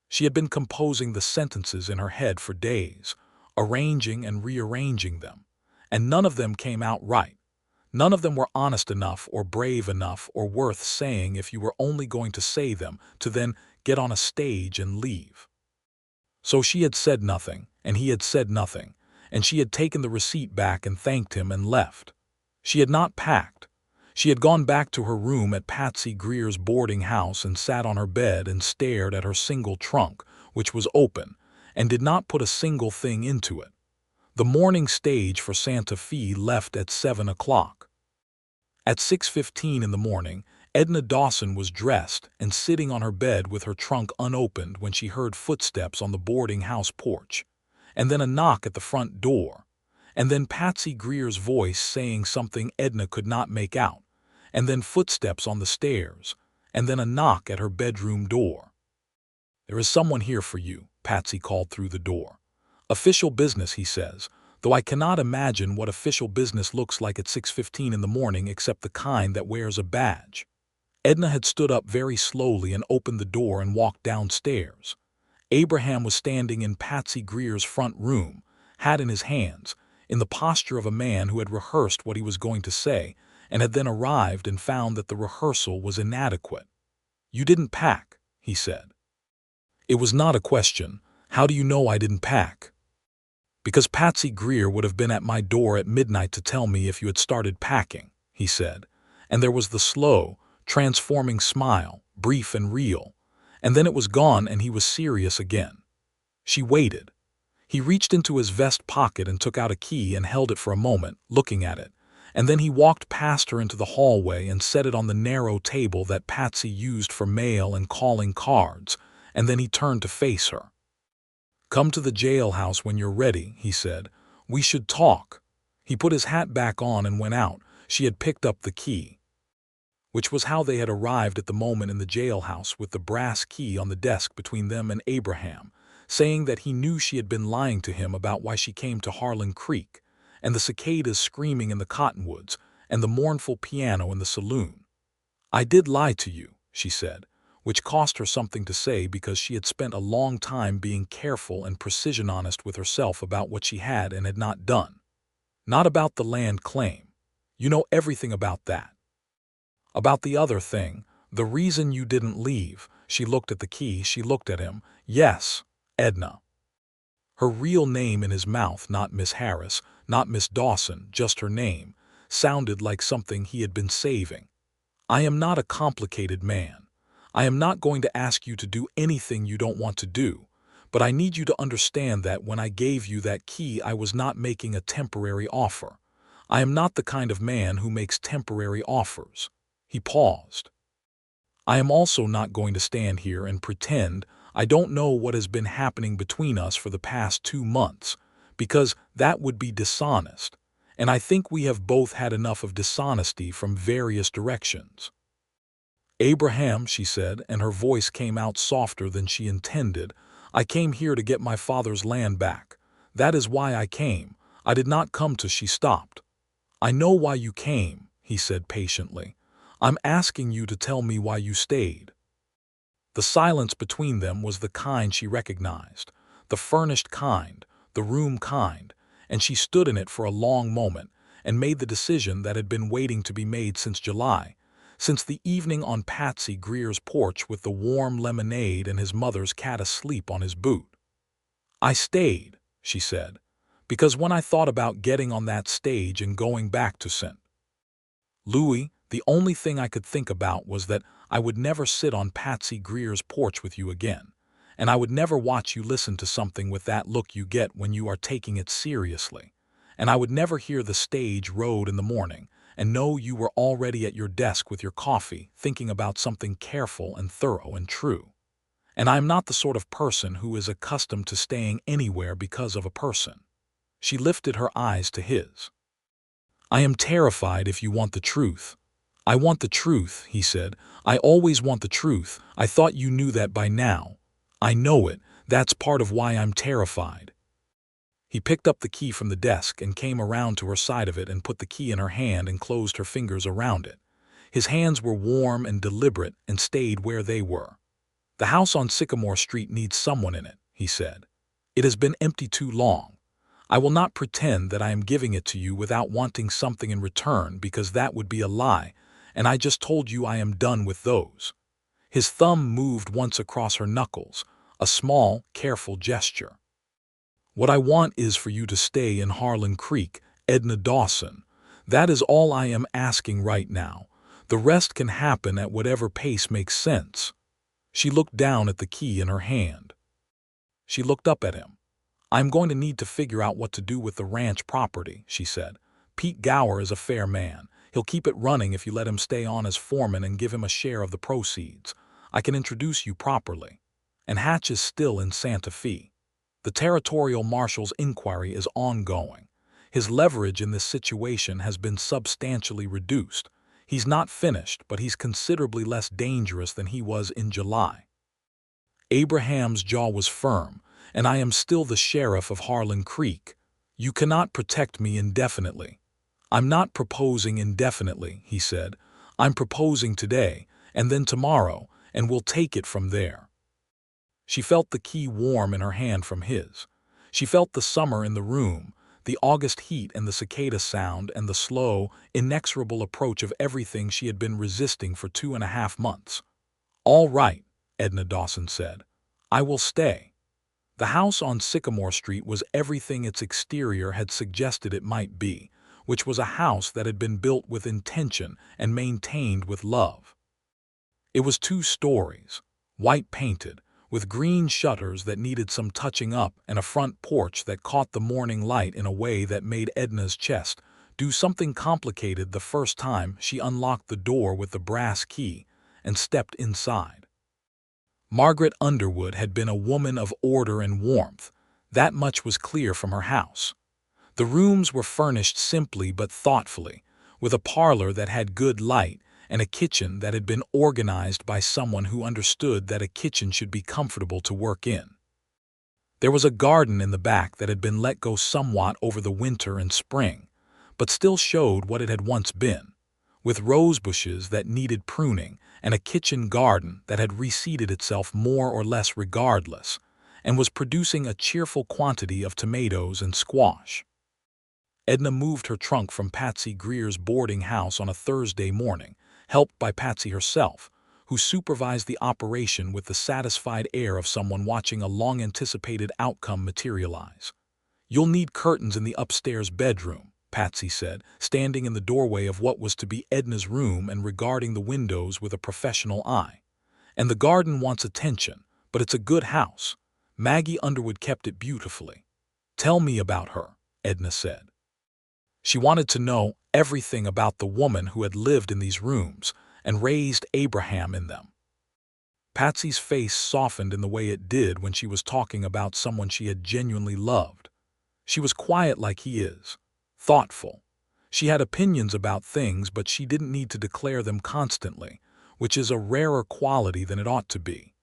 She had been composing the sentences in her head for days, arranging and rearranging them, and none of them came out right. None of them were honest enough or brave enough or worth saying if you were only going to say them to then get on a stage and leave. So she had said nothing, and he had said nothing, and she had taken the receipt back and thanked him and left. She had not packed. She had gone back to her room at Patsy Greer's boarding house and sat on her bed and stared at her single trunk, which was open, and did not put a single thing into it. The morning stage for Santa Fe left at 7 o'clock. At 6:15 in the morning, Edna Dawson was dressed and sitting on her bed with her trunk unopened when she heard footsteps on the boarding house porch, and then a knock at the front door, and then Patsy Greer's voice saying something Edna could not make out, and then footsteps on the stairs, and then a knock at her bedroom door. "There is someone here for you," Patsy called through the door. "Official business," he says, though I cannot imagine what official business looks like at 6:15 in the morning except the kind that wears a badge. Edna had stood up very slowly and opened the door and walked downstairs. Abraham was standing in Patsy Greer's front room, hat in his hands, in the posture of a man who had rehearsed what he was going to say, and had then arrived and found that the rehearsal was inadequate. "You didn't pack," he said. It was not a question. "How do you know I didn't pack?" "Because Patsy Greer would have been at my door at midnight to tell me if you had started packing," he said, and there was the slow, transforming smile, brief and real, and then it was gone and he was serious again. She waited. He reached into his vest pocket and took out a key and held it for a moment, looking at it, and then he walked past her into the hallway and set it on the narrow table that Patsy used for mail and calling cards, and then he turned to face her. "Come to the jailhouse when you're ready," he said. "We should talk." He put his hat back on and went out. She had picked up the key, which was how they had arrived at the moment in the jailhouse with the brass key on the desk between them and Abraham, saying that he knew she had been lying to him about why she came to Harlan Creek, and the cicadas screaming in the cottonwoods, and the mournful piano in the saloon. "I did lie to you," she said, which cost her something to say because she had spent a long time being careful and precision honest with herself about what she had and had not done. "Not about the land claim. You know everything about that. About the other thing, the reason you didn't leave," she looked at the key, she looked at him. "Yes, Edna." Her real name in his mouth, not Miss Harris, not Miss Dawson, just her name, sounded like something he had been saving. "I am not a complicated man. I am not going to ask you to do anything you don't want to do, but I need you to understand that when I gave you that key I was not making a temporary offer. I am not the kind of man who makes temporary offers." He paused. "I am also not going to stand here and pretend I don't know what has been happening between us for the past 2 months, because that would be dishonest, and I think we have both had enough of dishonesty from various directions." Abraham, she said, and her voice came out softer than she intended, I came here to get my father's land back. That is why I came. I did not come to. She stopped. I know why you came, he said patiently. I'm asking you to tell me why you stayed. The silence between them was the kind she recognized, the furnished kind, the room kind, and she stood in it for a long moment and made the decision that had been waiting to be made since July, since the evening on Patsy Greer's porch with the warm lemonade and his mother's cat asleep on his boot. I stayed, she said, because when I thought about getting on that stage and going back to St. Louis, the only thing I could think about was that I would never sit on Patsy Greer's porch with you again, and I would never watch you listen to something with that look you get when you are taking it seriously, and I would never hear the stage road in the morning and know you were already at your desk with your coffee thinking about something careful and thorough and true. And I am not the sort of person who is accustomed to staying anywhere because of a person. She lifted her eyes to his. I am terrified if you want the truth. I want the truth, he said. I always want the truth. I thought you knew that by now. I know it. That's part of why I'm terrified. He picked up the key from the desk and came around to her side of it and put the key in her hand and closed her fingers around it. His hands were warm and deliberate and stayed where they were. The house on Sycamore Street needs someone in it, he said. It has been empty too long. I will not pretend that I am giving it to you without wanting something in return because that would be a lie, and I just told you I am done with those. His thumb moved once across her knuckles, a small, careful gesture. What I want is for you to stay in Harlan Creek, Edna Dawson. That is all I am asking right now. The rest can happen at whatever pace makes sense. She looked down at the key in her hand. She looked up at him. I'm going to need to figure out what to do with the ranch property, she said. Pete Gower is a fair man. He'll keep it running if you let him stay on as foreman and give him a share of the proceeds. I can introduce you properly. And Hatch is still in Santa Fe. The territorial marshal's inquiry is ongoing. His leverage in this situation has been substantially reduced. He's not finished, but he's considerably less dangerous than he was in July. Abraham's jaw was firm, and I am still the sheriff of Harlan Creek. You cannot protect me indefinitely. I'm not proposing indefinitely, he said. I'm proposing today, and then tomorrow, and we'll take it from there. She felt the key warm in her hand from his. She felt the summer in the room, the August heat and the cicada sound and the slow, inexorable approach of everything she had been resisting for 2.5 months. All right, Edna Dawson said. I will stay. The house on Sycamore Street was everything its exterior had suggested it might be, which was a house that had been built with intention and maintained with love. It was 2 stories, white painted, with green shutters that needed some touching up and a front porch that caught the morning light in a way that made Edna's chest do something complicated the first time she unlocked the door with the brass key and stepped inside. Margaret Underwood had been a woman of order and warmth. That much was clear from her house. The rooms were furnished simply but thoughtfully, with a parlor that had good light and a kitchen that had been organized by someone who understood that a kitchen should be comfortable to work in. There was a garden in the back that had been let go somewhat over the winter and spring, but still showed what it had once been, with rose bushes that needed pruning and a kitchen garden that had reseeded itself more or less regardless and was producing a cheerful quantity of tomatoes and squash. Edna moved her trunk from Patsy Greer's boarding house on a Thursday morning, helped by Patsy herself, who supervised the operation with the satisfied air of someone watching a long-anticipated outcome materialize. You'll need curtains in the upstairs bedroom, Patsy said, standing in the doorway of what was to be Edna's room and regarding the windows with a professional eye. And the garden wants attention, but it's a good house. Maggie Underwood kept it beautifully. Tell me about her, Edna said. She wanted to know everything about the woman who had lived in these rooms and raised Abraham in them. Patsy's face softened in the way it did when she was talking about someone she had genuinely loved. She was quiet like he is, thoughtful. She had opinions about things, but she didn't need to declare them constantly, which is a rarer quality than it ought to be.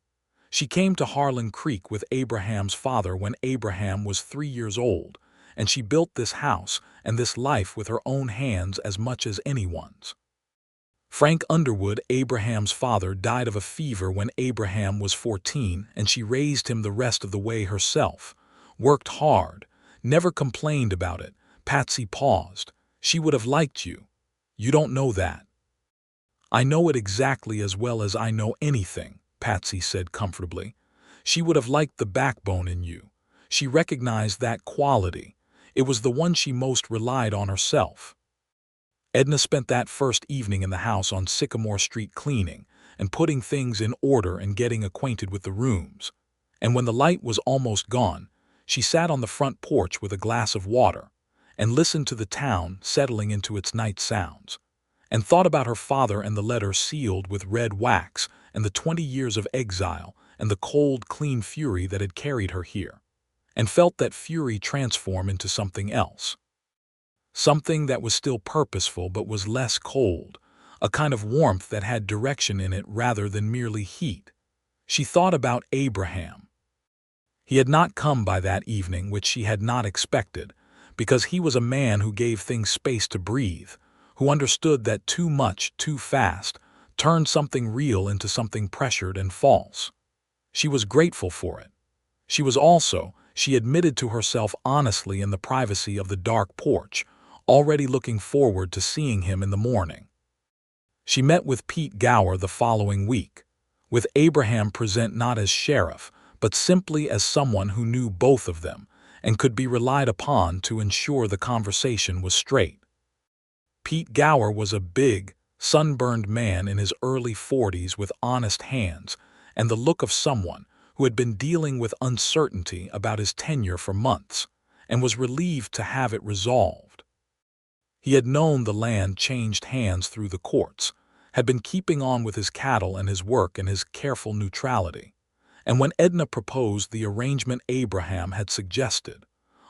She came to Harlan Creek with Abraham's father when Abraham was 3 years old, and she built this house and this life with her own hands as much as anyone's. Frank Underwood, Abraham's father, died of a fever when Abraham was 14, and she raised him the rest of the way herself. Worked hard, never complained about it. Patsy paused. She would have liked you. You don't know that. I know it exactly as well as I know anything, Patsy said comfortably. She would have liked the backbone in you. She recognized that quality. It was the one she most relied on herself. Edna spent that first evening in the house on Sycamore Street cleaning and putting things in order and getting acquainted with the rooms. And when the light was almost gone, she sat on the front porch with a glass of water and listened to the town settling into its night sounds, and thought about her father and the letter sealed with red wax and the 20 years of exile and the cold, clean fury that had carried her here, and felt that fury transform into something else. Something that was still purposeful but was less cold, a kind of warmth that had direction in it rather than merely heat. She thought about Abraham. He had not come by that evening, which she had not expected, because he was a man who gave things space to breathe, who understood that too much, too fast, turned something real into something pressured and false. She was grateful for it. She admitted to herself honestly in the privacy of the dark porch, already looking forward to seeing him in the morning. She met with Pete Gower the following week, with Abraham present not as sheriff, but simply as someone who knew both of them and could be relied upon to ensure the conversation was straight. Pete Gower was a big, sunburned man in his early 40s with honest hands and the look of someone who had been dealing with uncertainty about his tenure for months and was relieved to have it resolved. He had known the land changed hands through the courts, had been keeping on with his cattle and his work and his careful neutrality, and when Edna proposed the arrangement Abraham had suggested,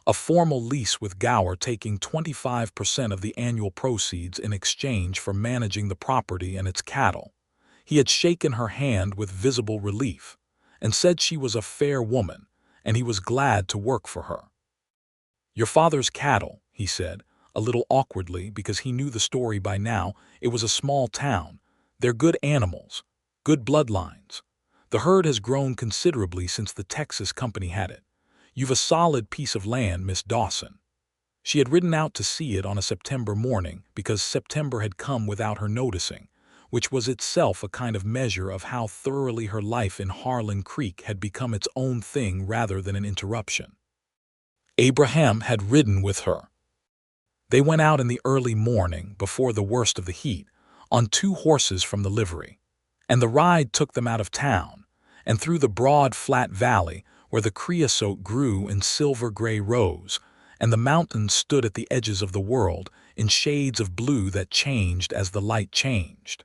a formal lease with Gower taking 25% of the annual proceeds in exchange for managing the property and its cattle, he had shaken her hand with visible relief and said she was a fair woman and he was glad to work for her. "Your father's cattle," he said, a little awkwardly because he knew the story by now. It was a small town. "They're good animals, good bloodlines. The herd has grown considerably since the Texas company had it. You've a solid piece of land, Miss Dawson." She had ridden out to see it on a September morning because September had come without her noticing, which was itself a kind of measure of how thoroughly her life in Harlan Creek had become its own thing rather than an interruption. Abraham had ridden with her. They went out in the early morning, before the worst of the heat, on 2 horses from the livery, and the ride took them out of town and through the broad, flat valley where the creosote grew in silver-gray rows, and the mountains stood at the edges of the world in shades of blue that changed as the light changed.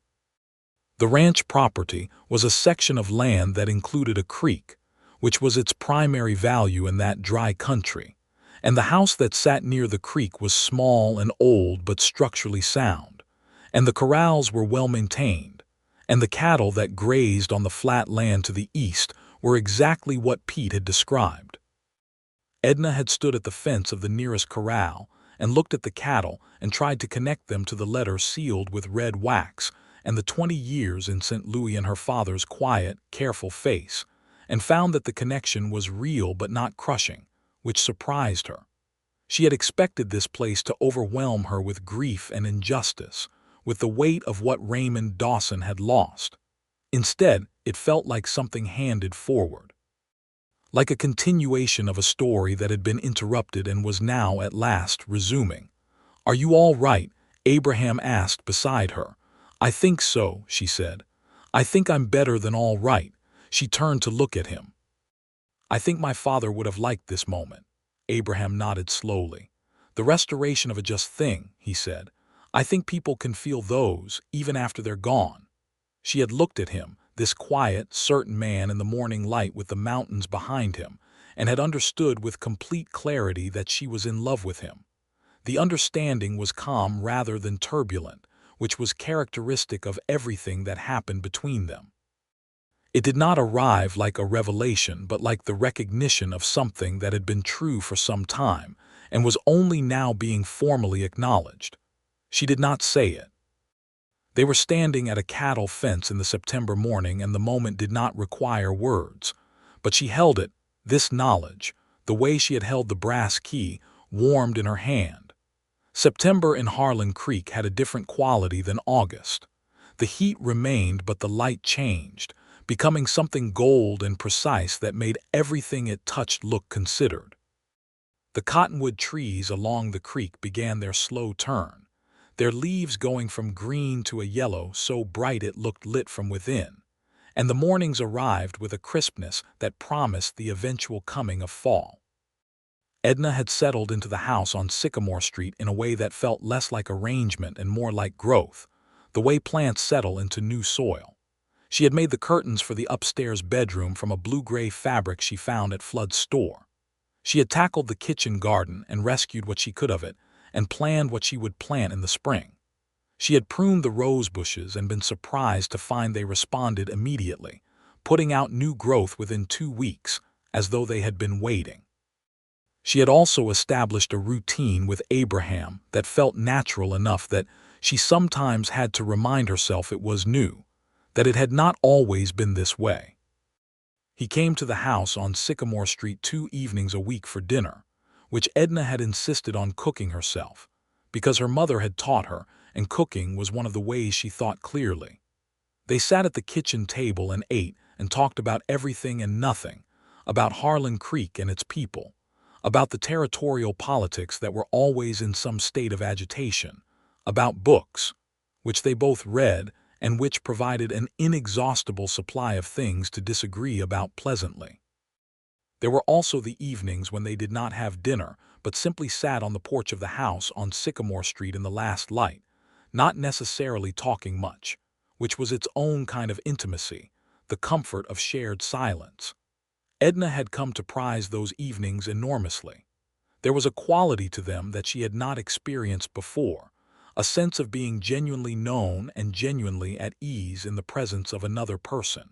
The ranch property was a section of land that included a creek, which was its primary value in that dry country, and the house that sat near the creek was small and old but structurally sound, and the corrals were well maintained, and the cattle that grazed on the flat land to the east were exactly what Pete had described. Edna had stood at the fence of the nearest corral and looked at the cattle and tried to connect them to the letter sealed with red wax and the 20 years in St. Louis in her father's quiet, careful face, and found that the connection was real but not crushing, which surprised her. She had expected this place to overwhelm her with grief and injustice, with the weight of what Raymond Dawson had lost. Instead, it felt like something handed forward, like a continuation of a story that had been interrupted and was now at last resuming. "Are you all right?" Abraham asked beside her. "I think so," she said. "I think I'm better than all right." She turned to look at him. "I think my father would have liked this moment." Abraham nodded slowly. "The restoration of a just thing," he said. "I think people can feel those, even after they're gone." She had looked at him, this quiet, certain man in the morning light with the mountains behind him, and had understood with complete clarity that she was in love with him. The understanding was calm rather than turbulent, which was characteristic of everything that happened between them. It did not arrive like a revelation, but like the recognition of something that had been true for some time and was only now being formally acknowledged. She did not say it. They were standing at a cattle fence in the September morning, and the moment did not require words. But she held it, this knowledge, the way she had held the brass key, warmed in her hand. September in Harlan Creek had a different quality than August. The heat remained, but the light changed, becoming something gold and precise that made everything it touched look considered. The cottonwood trees along the creek began their slow turn, their leaves going from green to a yellow so bright it looked lit from within, and the mornings arrived with a crispness that promised the eventual coming of fall. Edna had settled into the house on Sycamore Street in a way that felt less like arrangement and more like growth, the way plants settle into new soil. She had made the curtains for the upstairs bedroom from a blue-gray fabric she found at Flood's store. She had tackled the kitchen garden and rescued what she could of it, and planned what she would plant in the spring. She had pruned the rose bushes and been surprised to find they responded immediately, putting out new growth within 2 weeks, as though they had been waiting. She had also established a routine with Abraham that felt natural enough that she sometimes had to remind herself it was new, that it had not always been this way. He came to the house on Sycamore Street 2 evenings a week for dinner, which Edna had insisted on cooking herself, because her mother had taught her, and cooking was one of the ways she thought clearly. They sat at the kitchen table and ate and talked about everything and nothing, about Harlan Creek and its people, about the territorial politics that were always in some state of agitation, about books, which they both read and which provided an inexhaustible supply of things to disagree about pleasantly. There were also the evenings when they did not have dinner, but simply sat on the porch of the house on Sycamore Street in the last light, not necessarily talking much, which was its own kind of intimacy, the comfort of shared silence. Edna had come to prize those evenings enormously. There was a quality to them that she had not experienced before, a sense of being genuinely known and genuinely at ease in the presence of another person.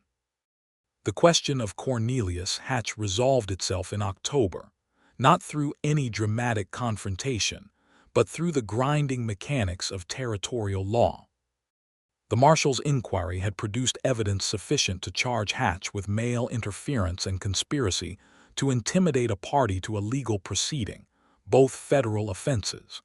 The question of Cornelius Hatch resolved itself in October, not through any dramatic confrontation, but through the grinding mechanics of territorial law. The marshal's inquiry had produced evidence sufficient to charge Hatch with mail interference and conspiracy to intimidate a party to a legal proceeding, both federal offenses.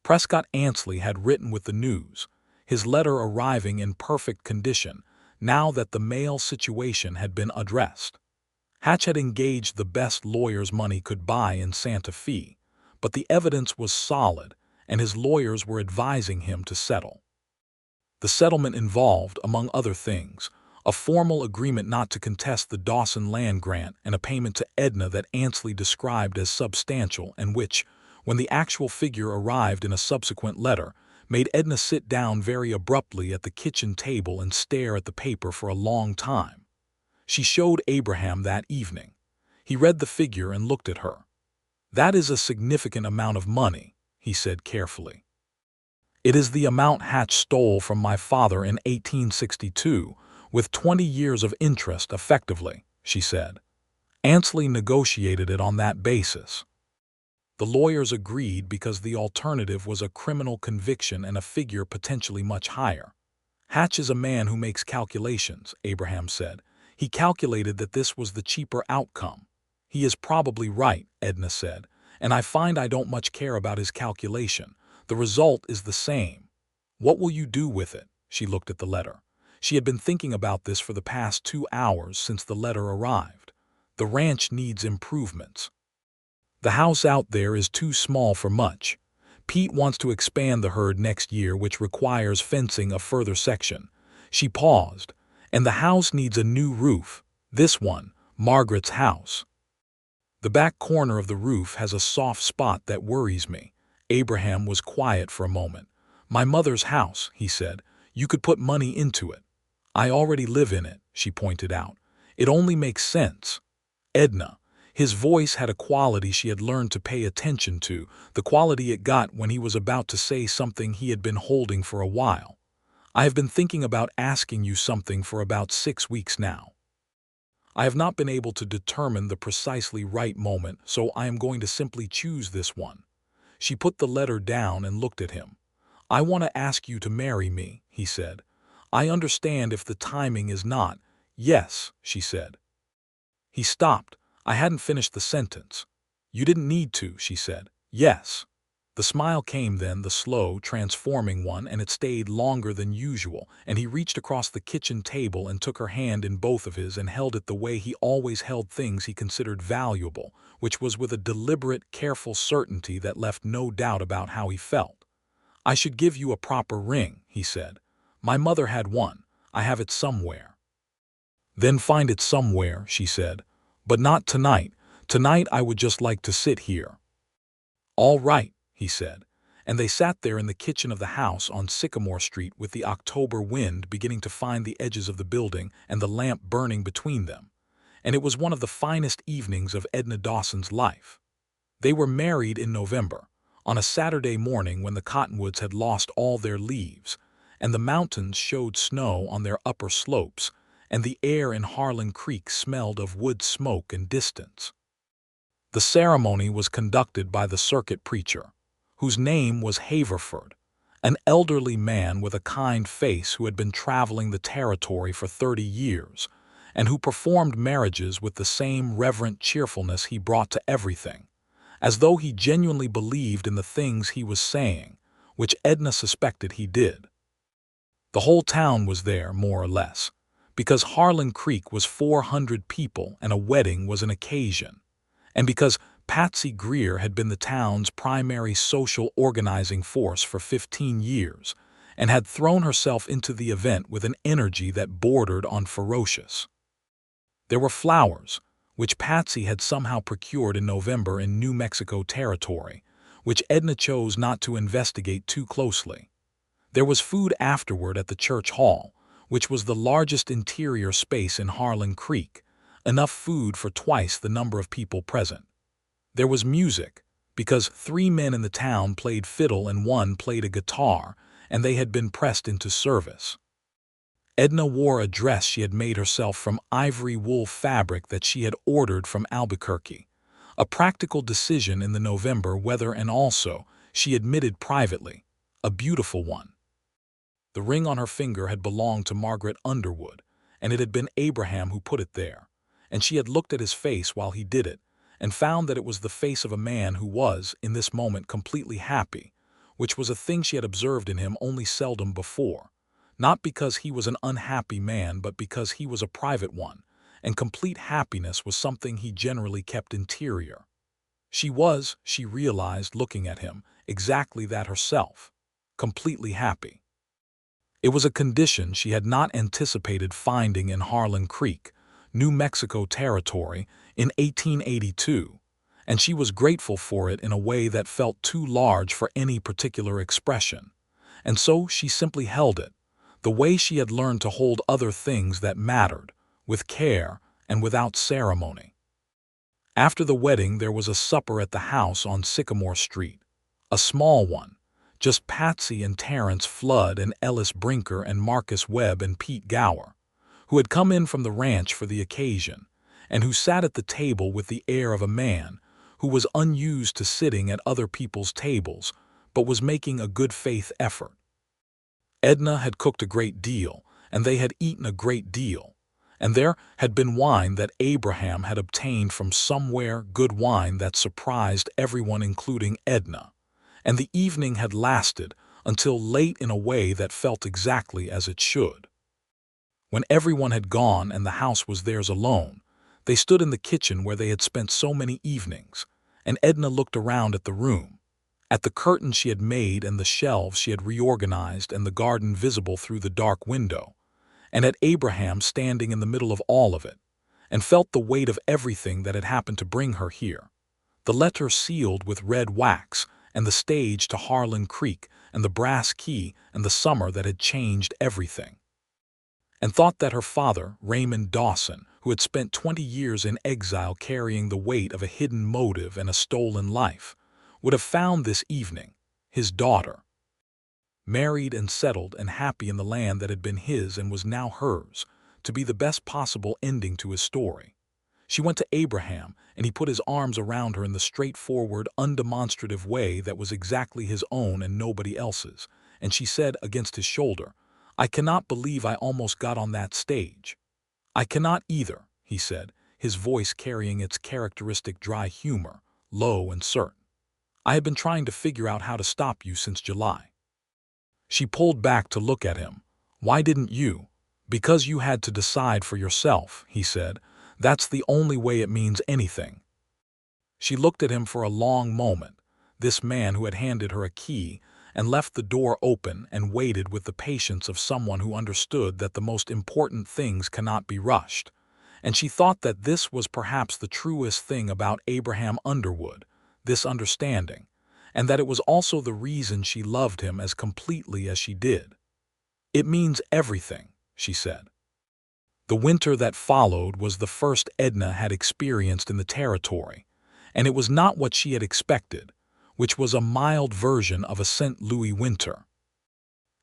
Prescott Ansley had written with the news, his letter arriving in perfect condition now that the mail situation had been addressed. Hatch had engaged the best lawyers money could buy in Santa Fe, but the evidence was solid, and his lawyers were advising him to settle. The settlement involved, among other things, a formal agreement not to contest the Dawson land grant and a payment to Edna that Ansley described as substantial and which, when the actual figure arrived in a subsequent letter, made Edna sit down very abruptly at the kitchen table and stare at the paper for a long time. She showed Abraham that evening. He read the figure and looked at her. "That is a significant amount of money," he said carefully. "It is the amount Hatch stole from my father in 1862, with 20 years of interest effectively," she said. "Ansley negotiated it on that basis." The lawyers agreed because the alternative was a criminal conviction and a figure potentially much higher. "Hatch is a man who makes calculations," Abraham said. "He calculated that this was the cheaper outcome." "He is probably right," Edna said, "and I find I don't much care about his calculation. The result is the same. What will you do with it?" She looked at the letter. She had been thinking about this for the past 2 hours since the letter arrived. "The ranch needs improvements. The house out there is too small for much. Pete wants to expand the herd next year, which requires fencing a further section." She paused. "And the house needs a new roof. This one, Margaret's house. The back corner of the roof has a soft spot that worries me." Abraham was quiet for a moment. "My mother's house," he said. "You could put money into it." "I already live in it," she pointed out. "It only makes sense." "Edna." His voice had a quality she had learned to pay attention to, the quality it got when he was about to say something he had been holding for a while. I have been thinking about asking you something for about 6 weeks now. I have not been able to determine the precisely right moment, so I am going to simply choose this one." She put the letter down and looked at him. "I want to ask you to marry me," he said. "I understand if the timing is not." "Yes," she said. He stopped. "I hadn't finished the sentence." "You didn't need to," she said. "Yes." The smile came then, the slow, transforming one, and it stayed longer than usual, and he reached across the kitchen table and took her hand in both of his and held it the way he always held things he considered valuable, which was with a deliberate, careful certainty that left no doubt about how he felt. "I should give you a proper ring," he said. "My mother had one. I have it somewhere." "Then find it somewhere," she said. "But not tonight. Tonight I would just like to sit here." "All right," he said, and they sat there in the kitchen of the house on Sycamore Street with the October wind beginning to find the edges of the building and the lamp burning between them, and it was one of the finest evenings of Edna Dawson's life. They were married in November, on a Saturday morning when the cottonwoods had lost all their leaves, and the mountains showed snow on their upper slopes, and the air in Harlan Creek smelled of wood smoke and distance. The ceremony was conducted by the circuit preacher, whose name was Haverford, an elderly man with a kind face who had been traveling the territory for 30 years, and who performed marriages with the same reverent cheerfulness he brought to everything, as though he genuinely believed in the things he was saying, which Edna suspected he did. The whole town was there, more or less, because Harlan Creek was 400 people and a wedding was an occasion, and because Patsy Greer had been the town's primary social organizing force for 15 years and had thrown herself into the event with an energy that bordered on ferocious. There were flowers, which Patsy had somehow procured in November in New Mexico territory, which Edna chose not to investigate too closely. There was food afterward at the church hall, which was the largest interior space in Harlan Creek, enough food for twice the number of people present. There was music, because 3 men in the town played fiddle and 1 played a guitar, and they had been pressed into service. Edna wore a dress she had made herself from ivory wool fabric that she had ordered from Albuquerque, a practical decision in the November weather, and also, she admitted privately, a beautiful one. The ring on her finger had belonged to Margaret Underwood, and it had been Abraham who put it there, and she had looked at his face while he did it, and found that it was the face of a man who was, in this moment, completely happy, which was a thing she had observed in him only seldom before, not because he was an unhappy man, but because he was a private one, and complete happiness was something he generally kept interior. She was, she realized, looking at him, exactly that herself, completely happy. It was a condition she had not anticipated finding in Harlan Creek, New Mexico territory, in 1882, and she was grateful for it in a way that felt too large for any particular expression, and so she simply held it, the way she had learned to hold other things that mattered, with care and without ceremony. After the wedding there was a supper at the house on Sycamore Street, a small one, just Patsy and Terrence Flood and Ellis Brinker and Marcus Webb and Pete Gower, who had come in from the ranch for the occasion, and who sat at the table with the air of a man who was unused to sitting at other people's tables, but was making a good faith effort. Edna had cooked a great deal, and they had eaten a great deal, and there had been wine that Abraham had obtained from somewhere, good wine that surprised everyone including Edna, and the evening had lasted until late in a way that felt exactly as it should. When everyone had gone and the house was theirs alone, they stood in the kitchen where they had spent so many evenings, and Edna looked around at the room, at the curtains she had made and the shelves she had reorganized and the garden visible through the dark window, and at Abraham standing in the middle of all of it, and felt the weight of everything that had happened to bring her here, the letter sealed with red wax, and the stage to Harlan Creek, and the brass key, and the summer that had changed everything. And thought that her father, Raymond Dawson, who had spent 20 years in exile carrying the weight of a hidden motive and a stolen life, would have found this evening his daughter. married and settled and happy in the land that had been his and was now hers, to be the best possible ending to his story. She went to Abraham, and he put his arms around her in the straightforward, undemonstrative way that was exactly his own and nobody else's, and she said against his shoulder, "I cannot believe I almost got on that stage." "I cannot either," he said, his voice carrying its characteristic dry humor, low and certain. "I have been trying to figure out how to stop you since July." She pulled back to look at him. "Why didn't you?" "Because you had to decide for yourself," he said. "That's the only way it means anything." She looked at him for a long moment, this man who had handed her a key and left the door open, and waited with the patience of someone who understood that the most important things cannot be rushed. And she thought that this was perhaps the truest thing about Abraham Underwood, this understanding, and that it was also the reason she loved him as completely as she did. "It means everything," she said. The winter that followed was the first Edna had experienced in the territory, and it was not what she had expected, which was a mild version of a St. Louis winter.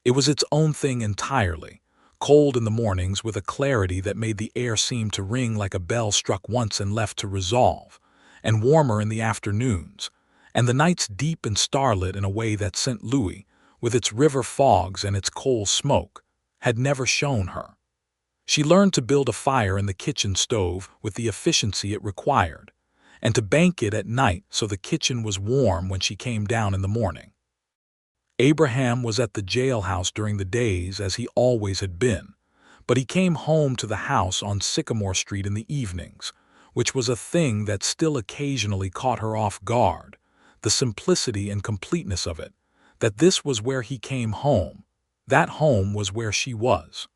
It was its own thing entirely, cold in the mornings with a clarity that made the air seem to ring like a bell struck once and left to resolve, and warmer in the afternoons, and the nights deep and starlit in a way that St. Louis, with its river fogs and its coal smoke, had never shown her. She learned to build a fire in the kitchen stove with the efficiency it required, and to bank it at night so the kitchen was warm when she came down in the morning. Abraham was at the jailhouse during the days as he always had been, but he came home to the house on Sycamore Street in the evenings, which was a thing that still occasionally caught her off guard, the simplicity and completeness of it, that this was where he came home, that home was where she was.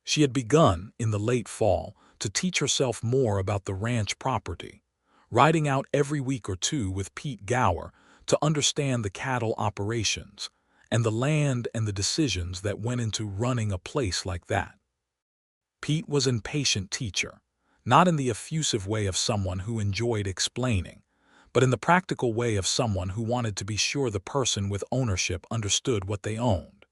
She had begun, in the late fall, to teach herself more about the ranch property, riding out every week or two with Pete Gower to understand the cattle operations, and the land and the decisions that went into running a place like that. Pete was an patient teacher, not in the effusive way of someone who enjoyed explaining, but in the practical way of someone who wanted to be sure the person with ownership understood what they owned.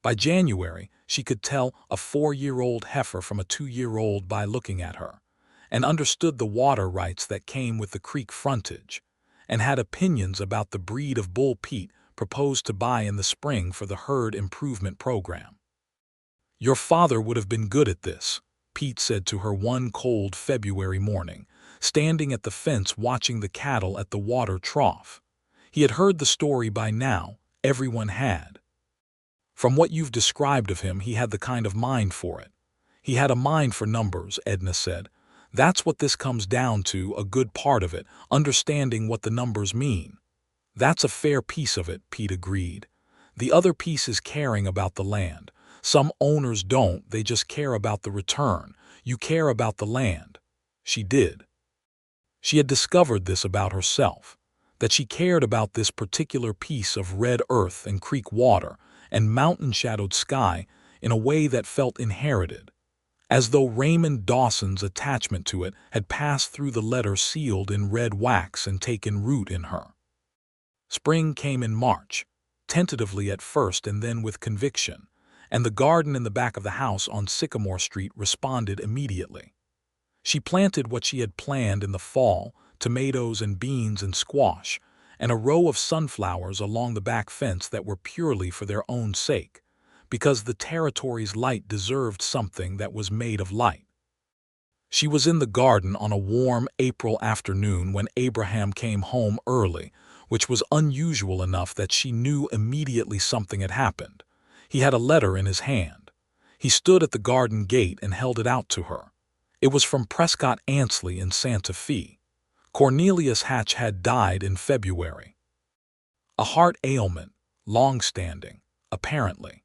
By January, she could tell a 4-year-old heifer from a 2-year-old by looking at her, and understood the water rights that came with the creek frontage, and had opinions about the breed of bull Pete proposed to buy in the spring for the herd improvement program. "Your father would have been good at this," Pete said to her one cold February morning, standing at the fence watching the cattle at the water trough. He had heard the story by now, everyone had. "From what you've described of him, he had the kind of mind for it. He had a mind for numbers," Edna said. "That's what this comes down to, a good part of it, understanding what the numbers mean." "That's a fair piece of it," Pete agreed. "The other piece is caring about the land. Some owners don't, they just care about the return. You care about the land." She did. She had discovered this about herself, that she cared about this particular piece of red earth and creek water and mountain-shadowed sky in a way that felt inherited, as though Raymond Dawson's attachment to it had passed through the letter sealed in red wax and taken root in her. Spring came in March, tentatively at first and then with conviction, and the garden in the back of the house on Sycamore Street responded immediately. She planted what she had planned in the fall, tomatoes and beans and squash, and a row of sunflowers along the back fence that were purely for their own sake, because the territory's light deserved something that was made of light. She was in the garden on a warm April afternoon when Abraham came home early, which was unusual enough that she knew immediately something had happened. He had a letter in his hand. He stood at the garden gate and held it out to her. It was from Prescott Ansley in Santa Fe. Cornelius Hatch had died in February. A heart ailment, long-standing, apparently.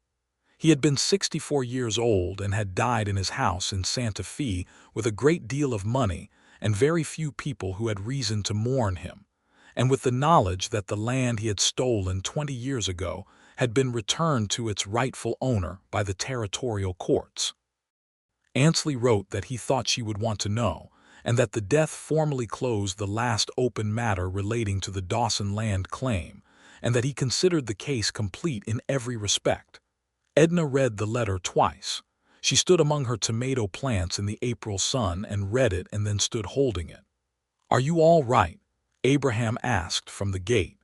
He had been 64 years old and had died in his house in Santa Fe with a great deal of money and very few people who had reason to mourn him, and with the knowledge that the land he had stolen 20 years ago had been returned to its rightful owner by the territorial courts. Ansley wrote that he thought she would want to know, and that the death formally closed the last open matter relating to the Dawson land claim, and that he considered the case complete in every respect. Edna read the letter twice. She stood among her tomato plants in the April sun and read it and then stood holding it. "Are you all right?" Abraham asked from the gate.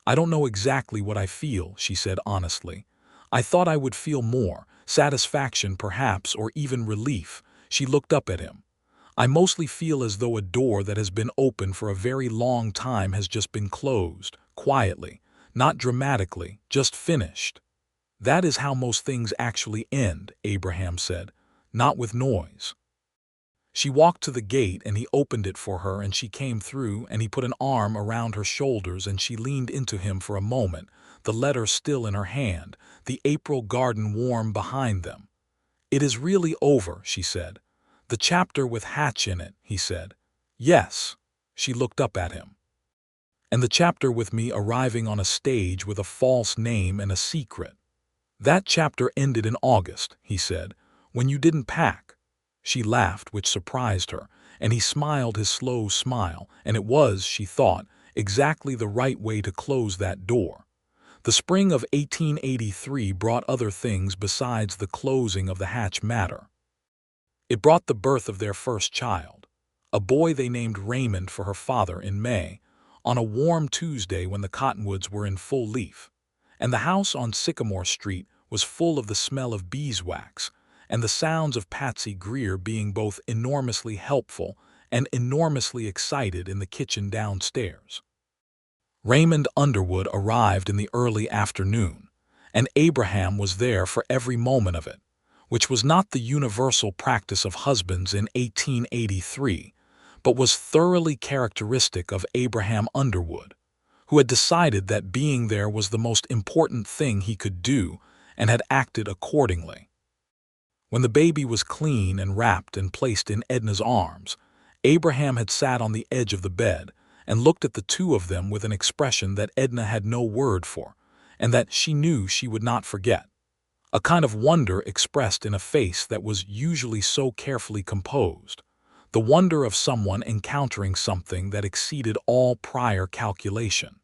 "I don't know exactly what I feel," she said honestly. "I thought I would feel more, satisfaction perhaps, or even relief." She looked up at him. "I mostly feel as though a door that has been open for a very long time has just been closed, quietly, not dramatically, just finished." "That is how most things actually end," Abraham said, "not with noise." She walked to the gate and he opened it for her and she came through and he put an arm around her shoulders and she leaned into him for a moment, the letter still in her hand, the April garden warm behind them. "It is really over," she said. "The chapter with Hatch in it," he said. "Yes." She looked up at him. "And the chapter with me arriving on a stage with a false name and a secret." "That chapter ended in August," he said, "when you didn't pack." She laughed, which surprised her, and he smiled his slow smile, and it was, she thought, exactly the right way to close that door. The spring of 1883 brought other things besides the closing of the Hatch matter. It brought the birth of their first child, a boy they named Raymond for her father in May, on a warm Tuesday when the cottonwoods were in full leaf, and the house on Sycamore Street was full of the smell of beeswax, and the sounds of Patsy Greer being both enormously helpful and enormously excited in the kitchen downstairs. Raymond Underwood arrived in the early afternoon, and Abraham was there for every moment of it, which was not the universal practice of husbands in 1883, but was thoroughly characteristic of Abraham Underwood, who had decided that being there was the most important thing he could do and had acted accordingly. When the baby was clean and wrapped and placed in Edna's arms, Abraham had sat on the edge of the bed and looked at the two of them with an expression that Edna had no word for, and that she knew she would not forget. A kind of wonder expressed in a face that was usually so carefully composed, the wonder of someone encountering something that exceeded all prior calculation.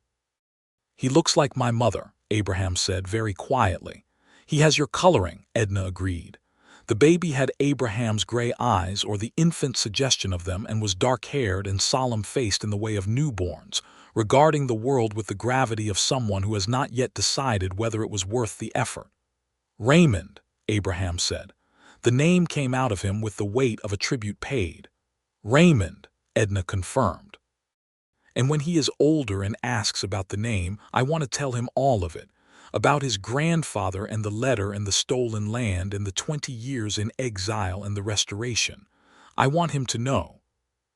"He looks like my mother," Abraham said very quietly. "He has your coloring," Edna agreed. The baby had Abraham's gray eyes, or the infant suggestion of them, and was dark-haired and solemn-faced in the way of newborns, regarding the world with the gravity of someone who has not yet decided whether it was worth the effort. "Raymond," Abraham said. The name came out of him with the weight of a tribute paid. "Raymond," Edna confirmed. "And when he is older and asks about the name, I want to tell him all of it, about his grandfather and the letter and the stolen land and the 20 years in exile and the restoration. I want him to know."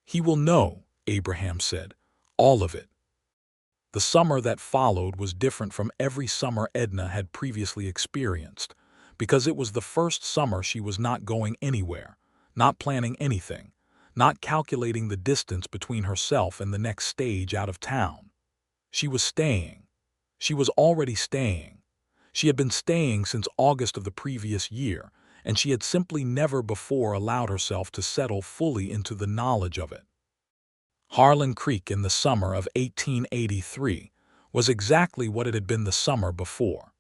"He will know," Abraham said, "all of it." The summer that followed was different from every summer Edna had previously experienced, because it was the first summer she was not going anywhere, not planning anything, not calculating the distance between herself and the next stage out of town. She was staying. She was already staying. She had been staying since August of the previous year, and she had simply never before allowed herself to settle fully into the knowledge of it. Harlan Creek in the summer of 1883 was exactly what it had been the summer before.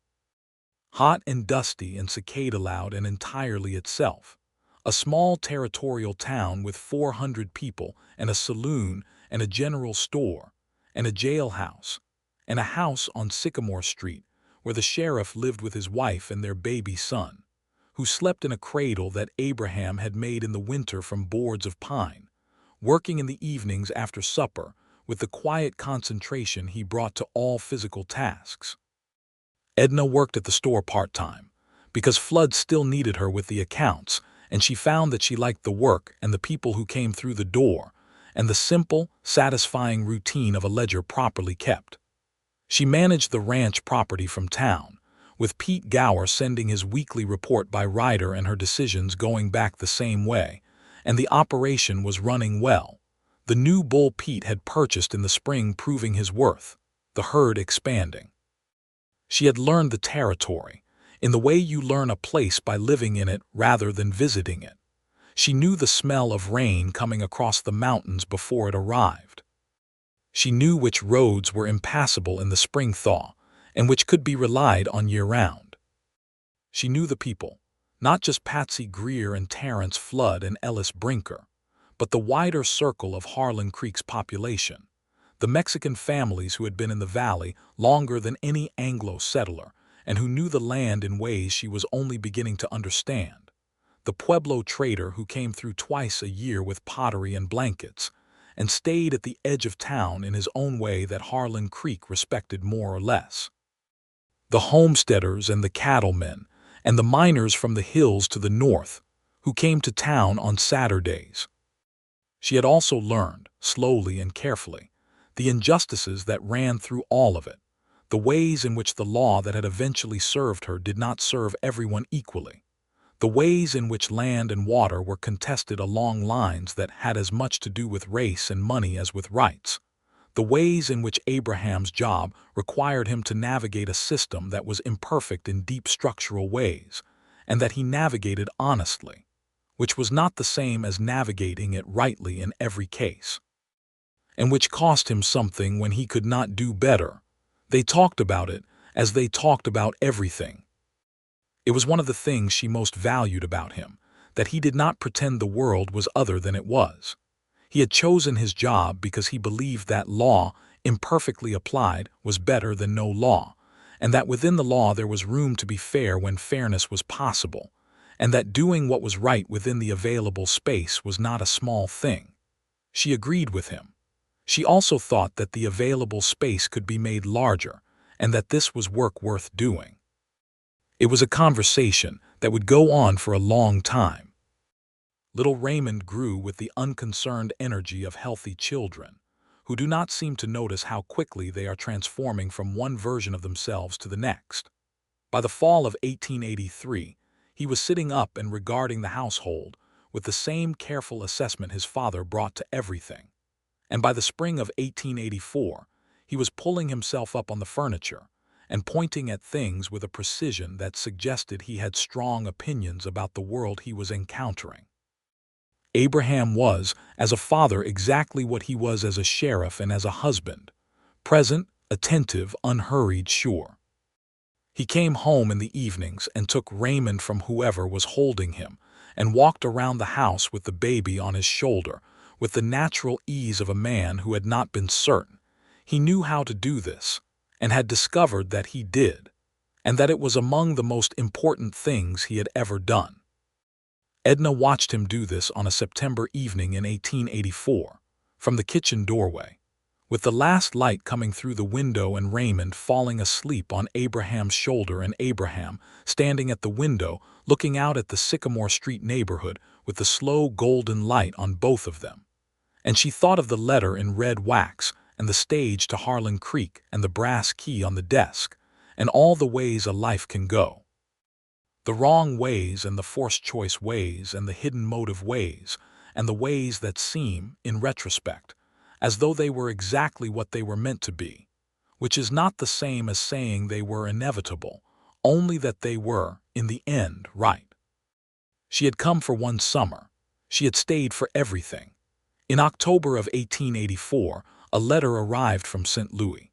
Hot and dusty and cicada-loud and entirely itself. A small territorial town with 400 people and a saloon and a general store and a jailhouse and a house on Sycamore Street where the sheriff lived with his wife and their baby son, who slept in a cradle that Abraham had made in the winter from boards of pine, working in the evenings after supper with the quiet concentration he brought to all physical tasks. Edna worked at the store part-time, because Flood still needed her with the accounts, and she found that she liked the work and the people who came through the door, and the simple, satisfying routine of a ledger properly kept. She managed the ranch property from town, with Pete Gower sending his weekly report by rider and her decisions going back the same way, and the operation was running well. The new bull Pete had purchased in the spring proving his worth, the herd expanding. She had learned the territory, in the way you learn a place by living in it rather than visiting it. She knew the smell of rain coming across the mountains before it arrived. She knew which roads were impassable in the spring thaw, and which could be relied on year-round. She knew the people, not just Patsy Greer and Terrence Flood and Ellis Brinker, but the wider circle of Harlan Creek's population, the Mexican families who had been in the valley longer than any Anglo settler and who knew the land in ways she was only beginning to understand, the Pueblo trader who came through twice a year with pottery and blankets, and stayed at the edge of town in his own way that Harlan Creek respected more or less. The homesteaders and the cattlemen, and the miners from the hills to the north, who came to town on Saturdays. She had also learned, slowly and carefully, the injustices that ran through all of it, the ways in which the law that had eventually served her did not serve everyone equally, the ways in which land and water were contested along lines that had as much to do with race and money as with rights, the ways in which Abraham's job required him to navigate a system that was imperfect in deep structural ways, and that he navigated honestly, which was not the same as navigating it rightly in every case, and which cost him something when he could not do better. They talked about it as they talked about everything. It was one of the things she most valued about him, that he did not pretend the world was other than it was. He had chosen his job because he believed that law, imperfectly applied, was better than no law, and that within the law there was room to be fair when fairness was possible, and that doing what was right within the available space was not a small thing. She agreed with him. She also thought that the available space could be made larger, and that this was work worth doing. It was a conversation that would go on for a long time. Little Raymond grew with the unconcerned energy of healthy children, who do not seem to notice how quickly they are transforming from one version of themselves to the next. By the fall of 1883, he was sitting up and regarding the household with the same careful assessment his father brought to everything. And by the spring of 1884, he was pulling himself up on the furniture and pointing at things with a precision that suggested he had strong opinions about the world he was encountering. Abraham was, as a father, exactly what he was as a sheriff and as a husband: present, attentive, unhurried, sure. He came home in the evenings and took Raymond from whoever was holding him and walked around the house with the baby on his shoulder, with the natural ease of a man who had not been certain. He knew how to do this, and had discovered that he did, and that it was among the most important things he had ever done. Edna watched him do this on a September evening in 1884, from the kitchen doorway, with the last light coming through the window and Raymond falling asleep on Abraham's shoulder and Abraham standing at the window looking out at the Sycamore Street neighborhood with the slow golden light on both of them. And she thought of the letter in red wax and the stage to Harlan Creek and the brass key on the desk, and all the ways a life can go. The wrong ways and the forced choice ways and the hidden motive ways and the ways that seem, in retrospect, as though they were exactly what they were meant to be, which is not the same as saying they were inevitable, only that they were, in the end, right. She had come for one summer. She had stayed for everything. In October of 1884, a letter arrived from St. Louis.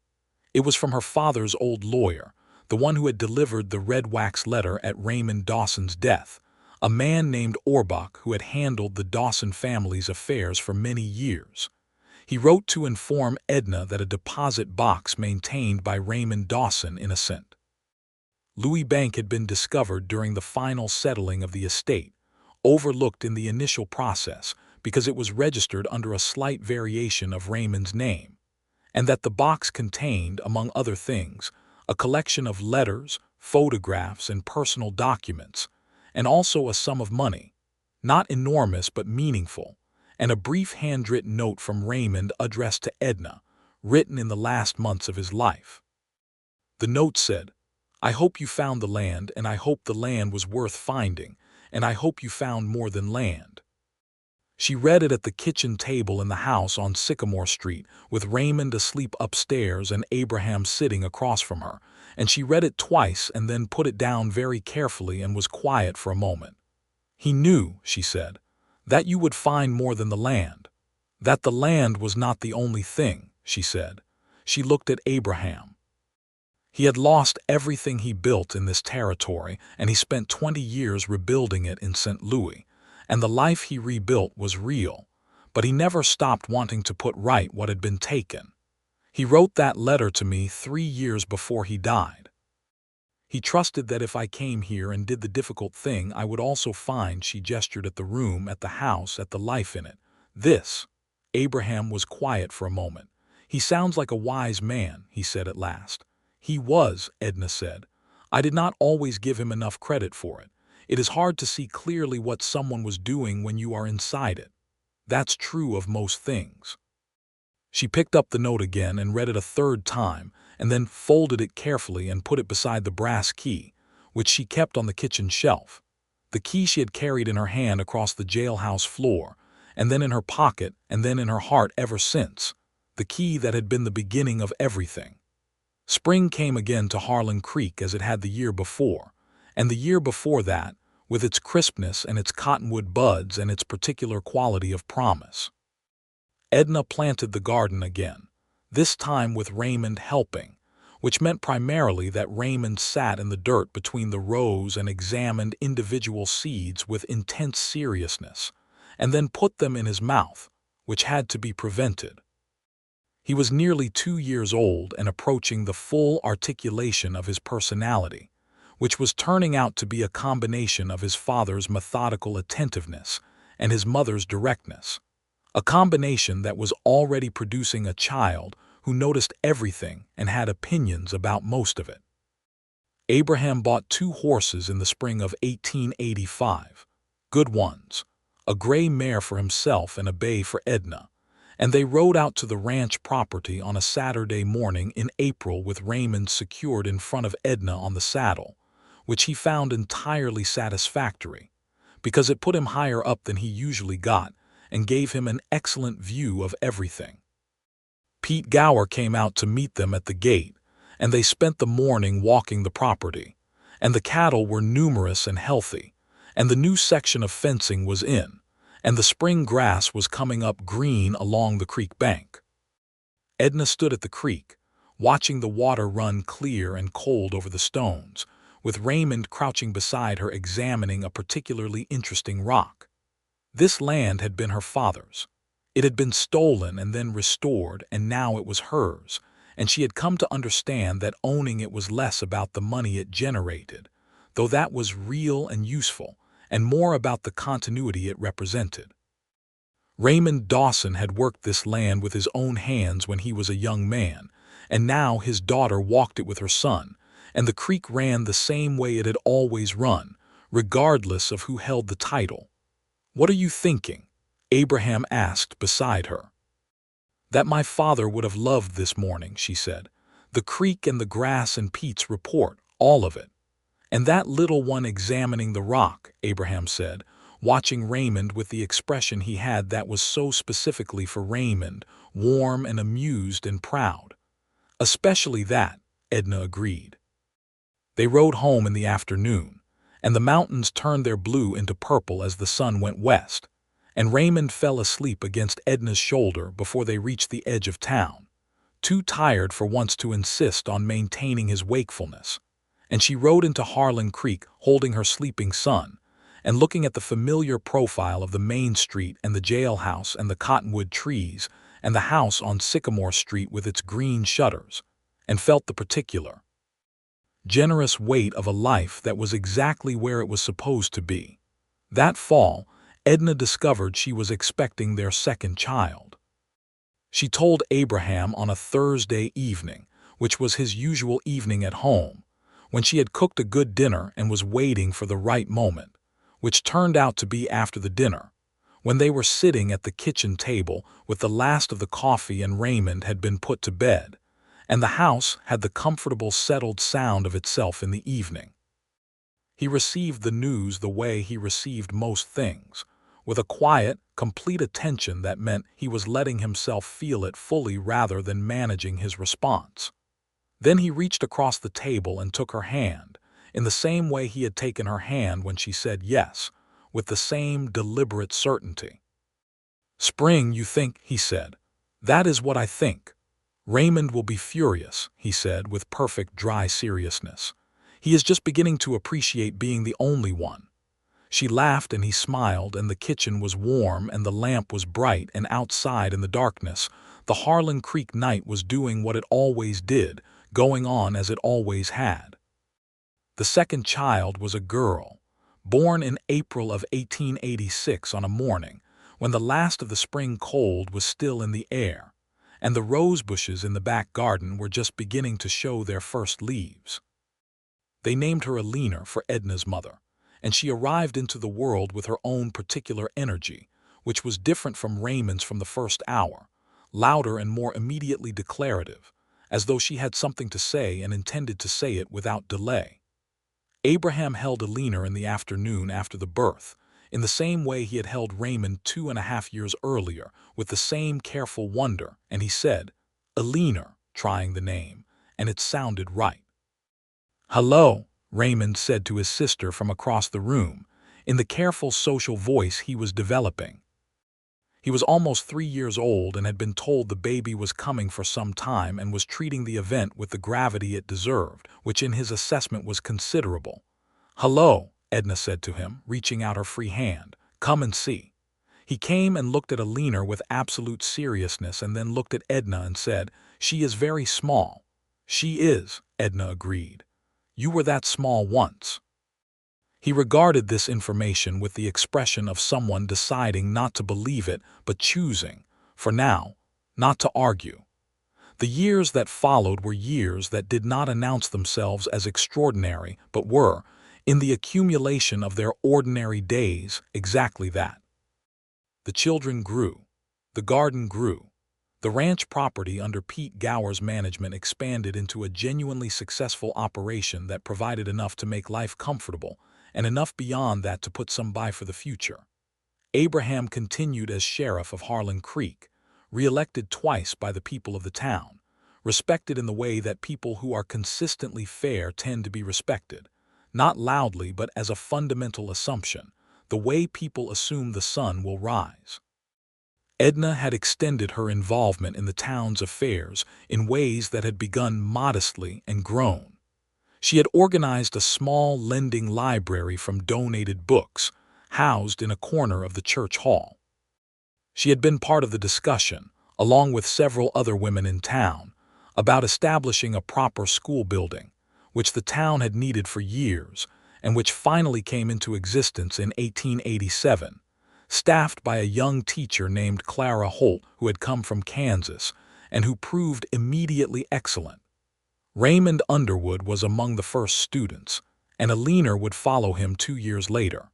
It was from her father's old lawyer, the one who had delivered the red wax letter at Raymond Dawson's death, a man named Orbach who had handled the Dawson family's affairs for many years. He wrote to inform Edna that a deposit box maintained by Raymond Dawson in a St. Louis bank had been discovered during the final settling of the estate, overlooked in the initial process because it was registered under a slight variation of Raymond's name, and that the box contained, among other things, a collection of letters, photographs, and personal documents, and also a sum of money, not enormous but meaningful, and a brief handwritten note from Raymond addressed to Edna, written in the last months of his life. The note said, "I hope you found the land, and I hope the land was worth finding, and I hope you found more than land." She read it at the kitchen table in the house on Sycamore Street, with Raymond asleep upstairs and Abraham sitting across from her, and she read it twice and then put it down very carefully and was quiet for a moment. "He knew," she said, "that you would find more than the land, that the land was not the only thing, she said. She looked at Abraham. He had lost everything he built in this territory, and he spent 20 years rebuilding it in St. Louis, and the life he rebuilt was real, but he never stopped wanting to put right what had been taken. He wrote that letter to me 3 years before he died. He trusted that if I came here and did the difficult thing, I would also find, she gestured at the room, at the house, at the life in it. This. Abraham was quiet for a moment. He sounds like a wise man, he said at last. He was, Edna said. I did not always give him enough credit for it. It is hard to see clearly what someone was doing when you are inside it. That's true of most things. She picked up the note again and read it a third time, and then folded it carefully and put it beside the brass key, which she kept on the kitchen shelf. The key she had carried in her hand across the jailhouse floor, and then in her pocket, and then in her heart ever since. The key that had been the beginning of everything. Spring came again to Harlan Creek as it had the year before, and the year before that, with its crispness and its cottonwood buds and its particular quality of promise. Edna planted the garden again, this time with Raymond helping, which meant primarily that Raymond sat in the dirt between the rows and examined individual seeds with intense seriousness, and then put them in his mouth, which had to be prevented. He was nearly 2 years old and approaching the full articulation of his personality, which was turning out to be a combination of his father's methodical attentiveness and his mother's directness. A combination that was already producing a child who noticed everything and had opinions about most of it. Abraham bought 2 horses in the spring of 1885, good ones, a gray mare for himself and a bay for Edna, and they rode out to the ranch property on a Saturday morning in April with Raymond secured in front of Edna on the saddle, which he found entirely satisfactory, because it put him higher up than he usually got, and gave him an excellent view of everything. Pete Gower came out to meet them at the gate, and they spent the morning walking the property, and the cattle were numerous and healthy, and the new section of fencing was in, and the spring grass was coming up green along the creek bank. Edna stood at the creek, watching the water run clear and cold over the stones, with Raymond crouching beside her examining a particularly interesting rock. This land had been her father's. It had been stolen and then restored, and now it was hers, and she had come to understand that owning it was less about the money it generated, though that was real and useful, and more about the continuity it represented. Raymond Dawson had worked this land with his own hands when he was a young man, and now his daughter walked it with her son, and the creek ran the same way it had always run, regardless of who held the title. "What are you thinking?" Abraham asked beside her. "That my father would have loved this morning," she said. "The creek and the grass and Pete's report, all of it." "And that little one examining the rock," Abraham said, watching Raymond with the expression he had that was so specifically for Raymond, warm and amused and proud. "Especially that," Edna agreed. They rode home in the afternoon, and the mountains turned their blue into purple as the sun went west, and Raymond fell asleep against Edna's shoulder before they reached the edge of town, too tired for once to insist on maintaining his wakefulness, and she rode into Harlan Creek holding her sleeping son, and looking at the familiar profile of the main street and the jailhouse and the cottonwood trees and the house on Sycamore Street with its green shutters, and felt the particular, generous weight of a life that was exactly where it was supposed to be. That fall, Edna discovered she was expecting their second child. She told Abraham on a Thursday evening, which was his usual evening at home, when she had cooked a good dinner and was waiting for the right moment, which turned out to be after the dinner, when they were sitting at the kitchen table with the last of the coffee and Raymond had been put to bed, and the house had the comfortable settled sound of itself in the evening. He received the news the way he received most things, with a quiet, complete attention that meant he was letting himself feel it fully rather than managing his response. Then he reached across the table and took her hand, in the same way he had taken her hand when she said yes, with the same deliberate certainty. "Spring, you think," he said. "That is what I think. "Raymond will be furious," he said with perfect dry seriousness. "He is just beginning to appreciate being the only one." She laughed and he smiled, and the kitchen was warm and the lamp was bright, and outside in the darkness, the Harlan Creek night was doing what it always did, going on as it always had. The second child was a girl, born in April of 1886 on a morning when the last of the spring cold was still in the air, and the rose bushes in the back garden were just beginning to show their first leaves. They named her Alina for Edna's mother, and she arrived into the world with her own particular energy, which was different from Raymond's from the first hour, louder and more immediately declarative, as though she had something to say and intended to say it without delay. Abraham held Alina in the afternoon after the birth, in the same way he had held Raymond 2.5 years earlier, with the same careful wonder, and he said, "Alina," trying the name, and it sounded right. "Hello," Raymond said to his sister from across the room, in the careful social voice he was developing. He was almost 3 years old and had been told the baby was coming for some time and was treating the event with the gravity it deserved, which in his assessment was considerable. "Hello," Edna said to him, reaching out her free hand. "Come and see." He came and looked at Alina with absolute seriousness and then looked at Edna and said, "She is very small." "She is," Edna agreed. "You were that small once." He regarded this information with the expression of someone deciding not to believe it, but choosing, for now, not to argue. The years that followed were years that did not announce themselves as extraordinary, but were, in the accumulation of their ordinary days, exactly that. The children grew. The garden grew. The ranch property under Pete Gower's management expanded into a genuinely successful operation that provided enough to make life comfortable, and enough beyond that to put some by for the future. Abraham continued as sheriff of Harlan Creek, re-elected twice by the people of the town, respected in the way that people who are consistently fair tend to be respected, not loudly but as a fundamental assumption, the way people assume the sun will rise. Edna had extended her involvement in the town's affairs in ways that had begun modestly and grown. She had organized a small lending library from donated books, housed in a corner of the church hall. She had been part of the discussion, along with several other women in town, about establishing a proper school building, which the town had needed for years, and which finally came into existence in 1887, staffed by a young teacher named Clara Holt who had come from Kansas and who proved immediately excellent. Raymond Underwood was among the first students, and Alina would follow him 2 years later.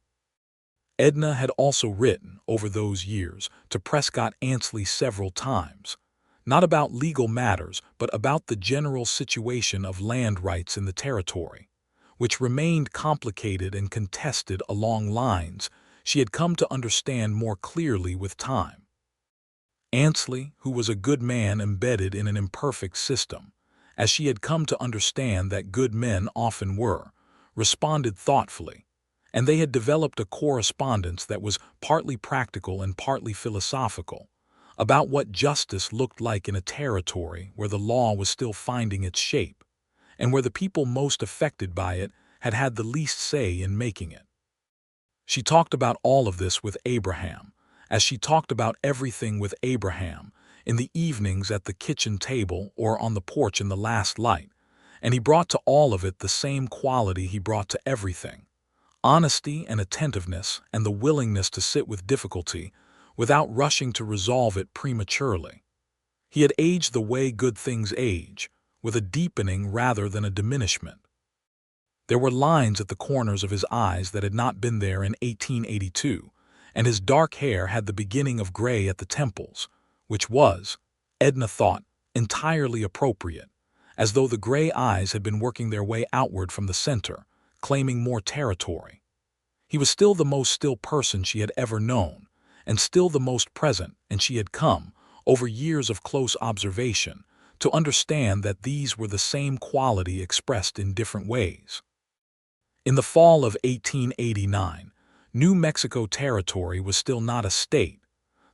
Edna had also written, over those years, to Prescott Ansley several times, not about legal matters but about the general situation of land rights in the territory, which remained complicated and contested along lines she had come to understand more clearly with time. Ansley, who was a good man embedded in an imperfect system, as she had come to understand that good men often were, responded thoughtfully, and they had developed a correspondence that was partly practical and partly philosophical, about what justice looked like in a territory where the law was still finding its shape, and where the people most affected by it had had the least say in making it. She talked about all of this with Abraham, as she talked about everything with Abraham, in the evenings at the kitchen table or on the porch in the last light, and he brought to all of it the same quality he brought to everything: honesty and attentiveness and the willingness to sit with difficulty without rushing to resolve it prematurely. He had aged the way good things age, with a deepening rather than a diminishment. There were lines at the corners of his eyes that had not been there in 1882, and his dark hair had the beginning of gray at the temples, which was, Edna thought, entirely appropriate, as though the gray eyes had been working their way outward from the center, claiming more territory. He was still the most still person she had ever known, and still the most present, and she had come, over years of close observation, to understand that these were the same quality expressed in different ways. In the fall of 1889, New Mexico Territory was still not a state,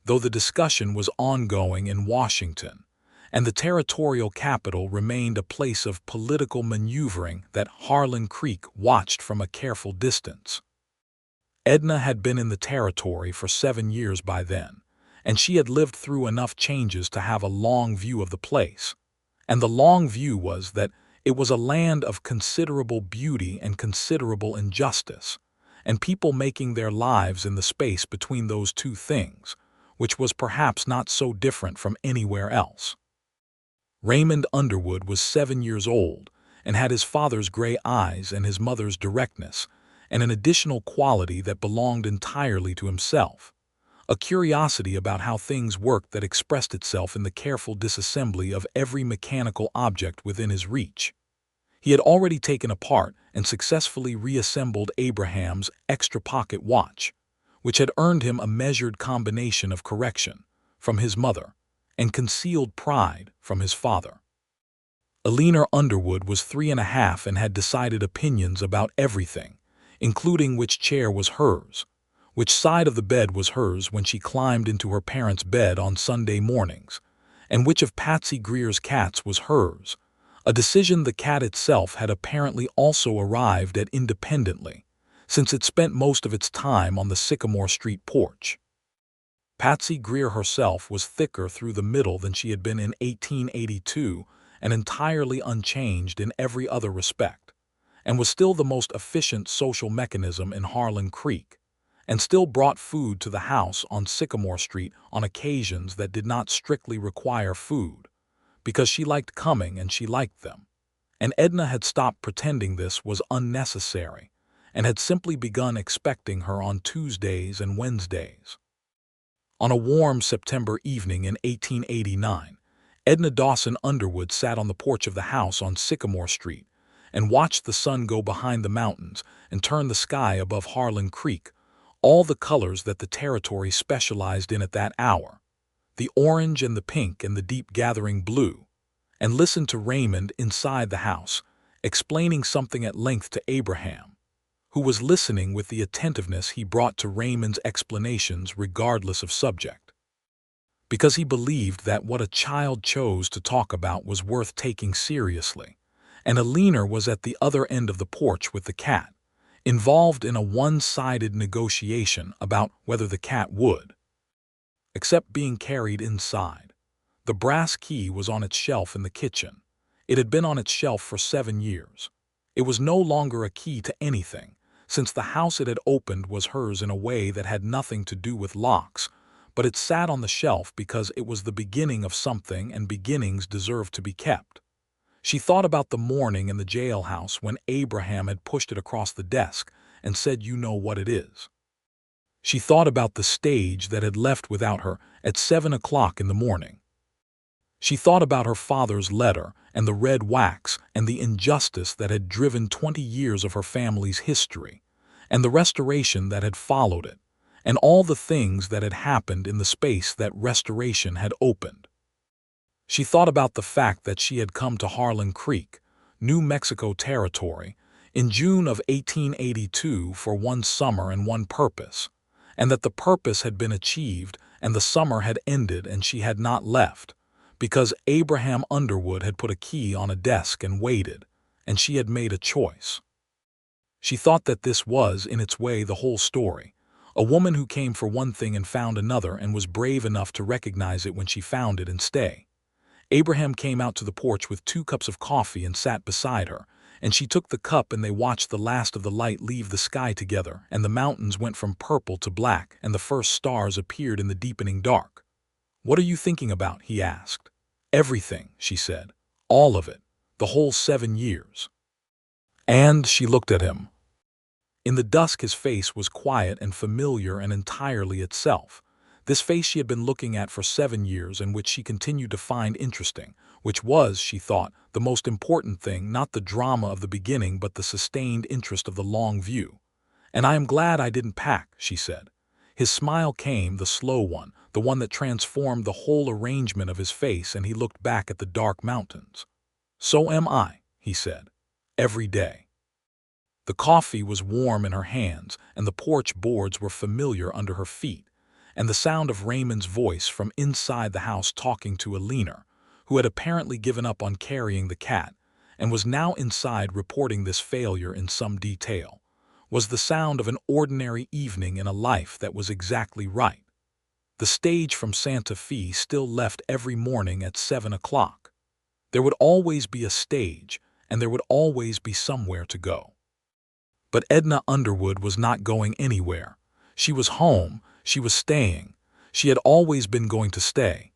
though the discussion was ongoing in Washington, and the territorial capital remained a place of political maneuvering that Harlan Creek watched from a careful distance. Edna had been in the territory for 7 years by then, and she had lived through enough changes to have a long view of the place. And the long view was that it was a land of considerable beauty and considerable injustice, and people making their lives in the space between those two things, which was perhaps not so different from anywhere else. Raymond Underwood was 7 years old and had his father's gray eyes and his mother's directness, and an additional quality that belonged entirely to himself, a curiosity about how things worked that expressed itself in the careful disassembly of every mechanical object within his reach. He had already taken apart and successfully reassembled Abraham's extra pocket watch, which had earned him a measured combination of correction from his mother and concealed pride from his father. Edna Underwood was 3.5 and had decided opinions about everything, including which chair was hers, which side of the bed was hers when she climbed into her parents' bed on Sunday mornings, and which of Patsy Greer's cats was hers, a decision the cat itself had apparently also arrived at independently, since it spent most of its time on the Sycamore Street porch. Patsy Greer herself was thicker through the middle than she had been in 1882 and entirely unchanged in every other respect, and was still the most efficient social mechanism in Harlan Creek, and still brought food to the house on Sycamore Street on occasions that did not strictly require food, because she liked coming and she liked them. And Edna had stopped pretending this was unnecessary, and had simply begun expecting her on Tuesdays and Wednesdays. On a warm September evening in 1889, Edna Dawson Underwood sat on the porch of the house on Sycamore Street and watched the sun go behind the mountains and turn the sky above Harlan Creek, all the colors that the territory specialized in at that hour, the orange and the pink and the deep gathering blue, and listened to Raymond inside the house, explaining something at length to Abraham, who was listening with the attentiveness he brought to Raymond's explanations regardless of subject, because he believed that what a child chose to talk about was worth taking seriously, and Edna was at the other end of the porch with the cat, involved in a one-sided negotiation about whether the cat would accept being carried inside. The brass key was on its shelf in the kitchen. It had been on its shelf for 7 years. It was no longer a key to anything, since the house it had opened was hers in a way that had nothing to do with locks, but it sat on the shelf because it was the beginning of something, and beginnings deserved to be kept. She thought about the morning in the jailhouse when Abraham had pushed it across the desk and said, "You know what it is." She thought about the stage that had left without her at 7 o'clock in the morning. She thought about her father's letter and the red wax and the injustice that had driven 20 years of her family's history, and the restoration that had followed it, and all the things that had happened in the space that restoration had opened. She thought about the fact that she had come to Harlan Creek, New Mexico territory, in June of 1882 for one summer and one purpose, and that the purpose had been achieved and the summer had ended and she had not left, because Abraham Underwood had put a key on a desk and waited, and she had made a choice. She thought that this was, in its way, the whole story, a woman who came for one thing and found another and was brave enough to recognize it when she found it and stay. Abraham came out to the porch with 2 cups of coffee and sat beside her, and she took the cup and they watched the last of the light leave the sky together, and the mountains went from purple to black and the first stars appeared in the deepening dark. "What are you thinking about?" he asked. "Everything," she said. "All of it. The whole 7 years." And she looked at him. In the dusk his face was quiet and familiar and entirely itself. This face she had been looking at for 7 years and which she continued to find interesting, which was, she thought, the most important thing, not the drama of the beginning but the sustained interest of the long view. "And I am glad I didn't pack," she said. His smile came, the slow one, the one that transformed the whole arrangement of his face, and he looked back at the dark mountains. "So am I," he said. "Every day." The coffee was warm in her hands, and the porch boards were familiar under her feet, and the sound of Raymond's voice from inside the house talking to Edna, who had apparently given up on carrying the cat and was now inside reporting this failure in some detail, was the sound of an ordinary evening in a life that was exactly right. The stage from Santa Fe still left every morning at 7 o'clock. There would always be a stage, and there would always be somewhere to go. But Edna Underwood was not going anywhere. She was home, she was staying. She had always been going to stay,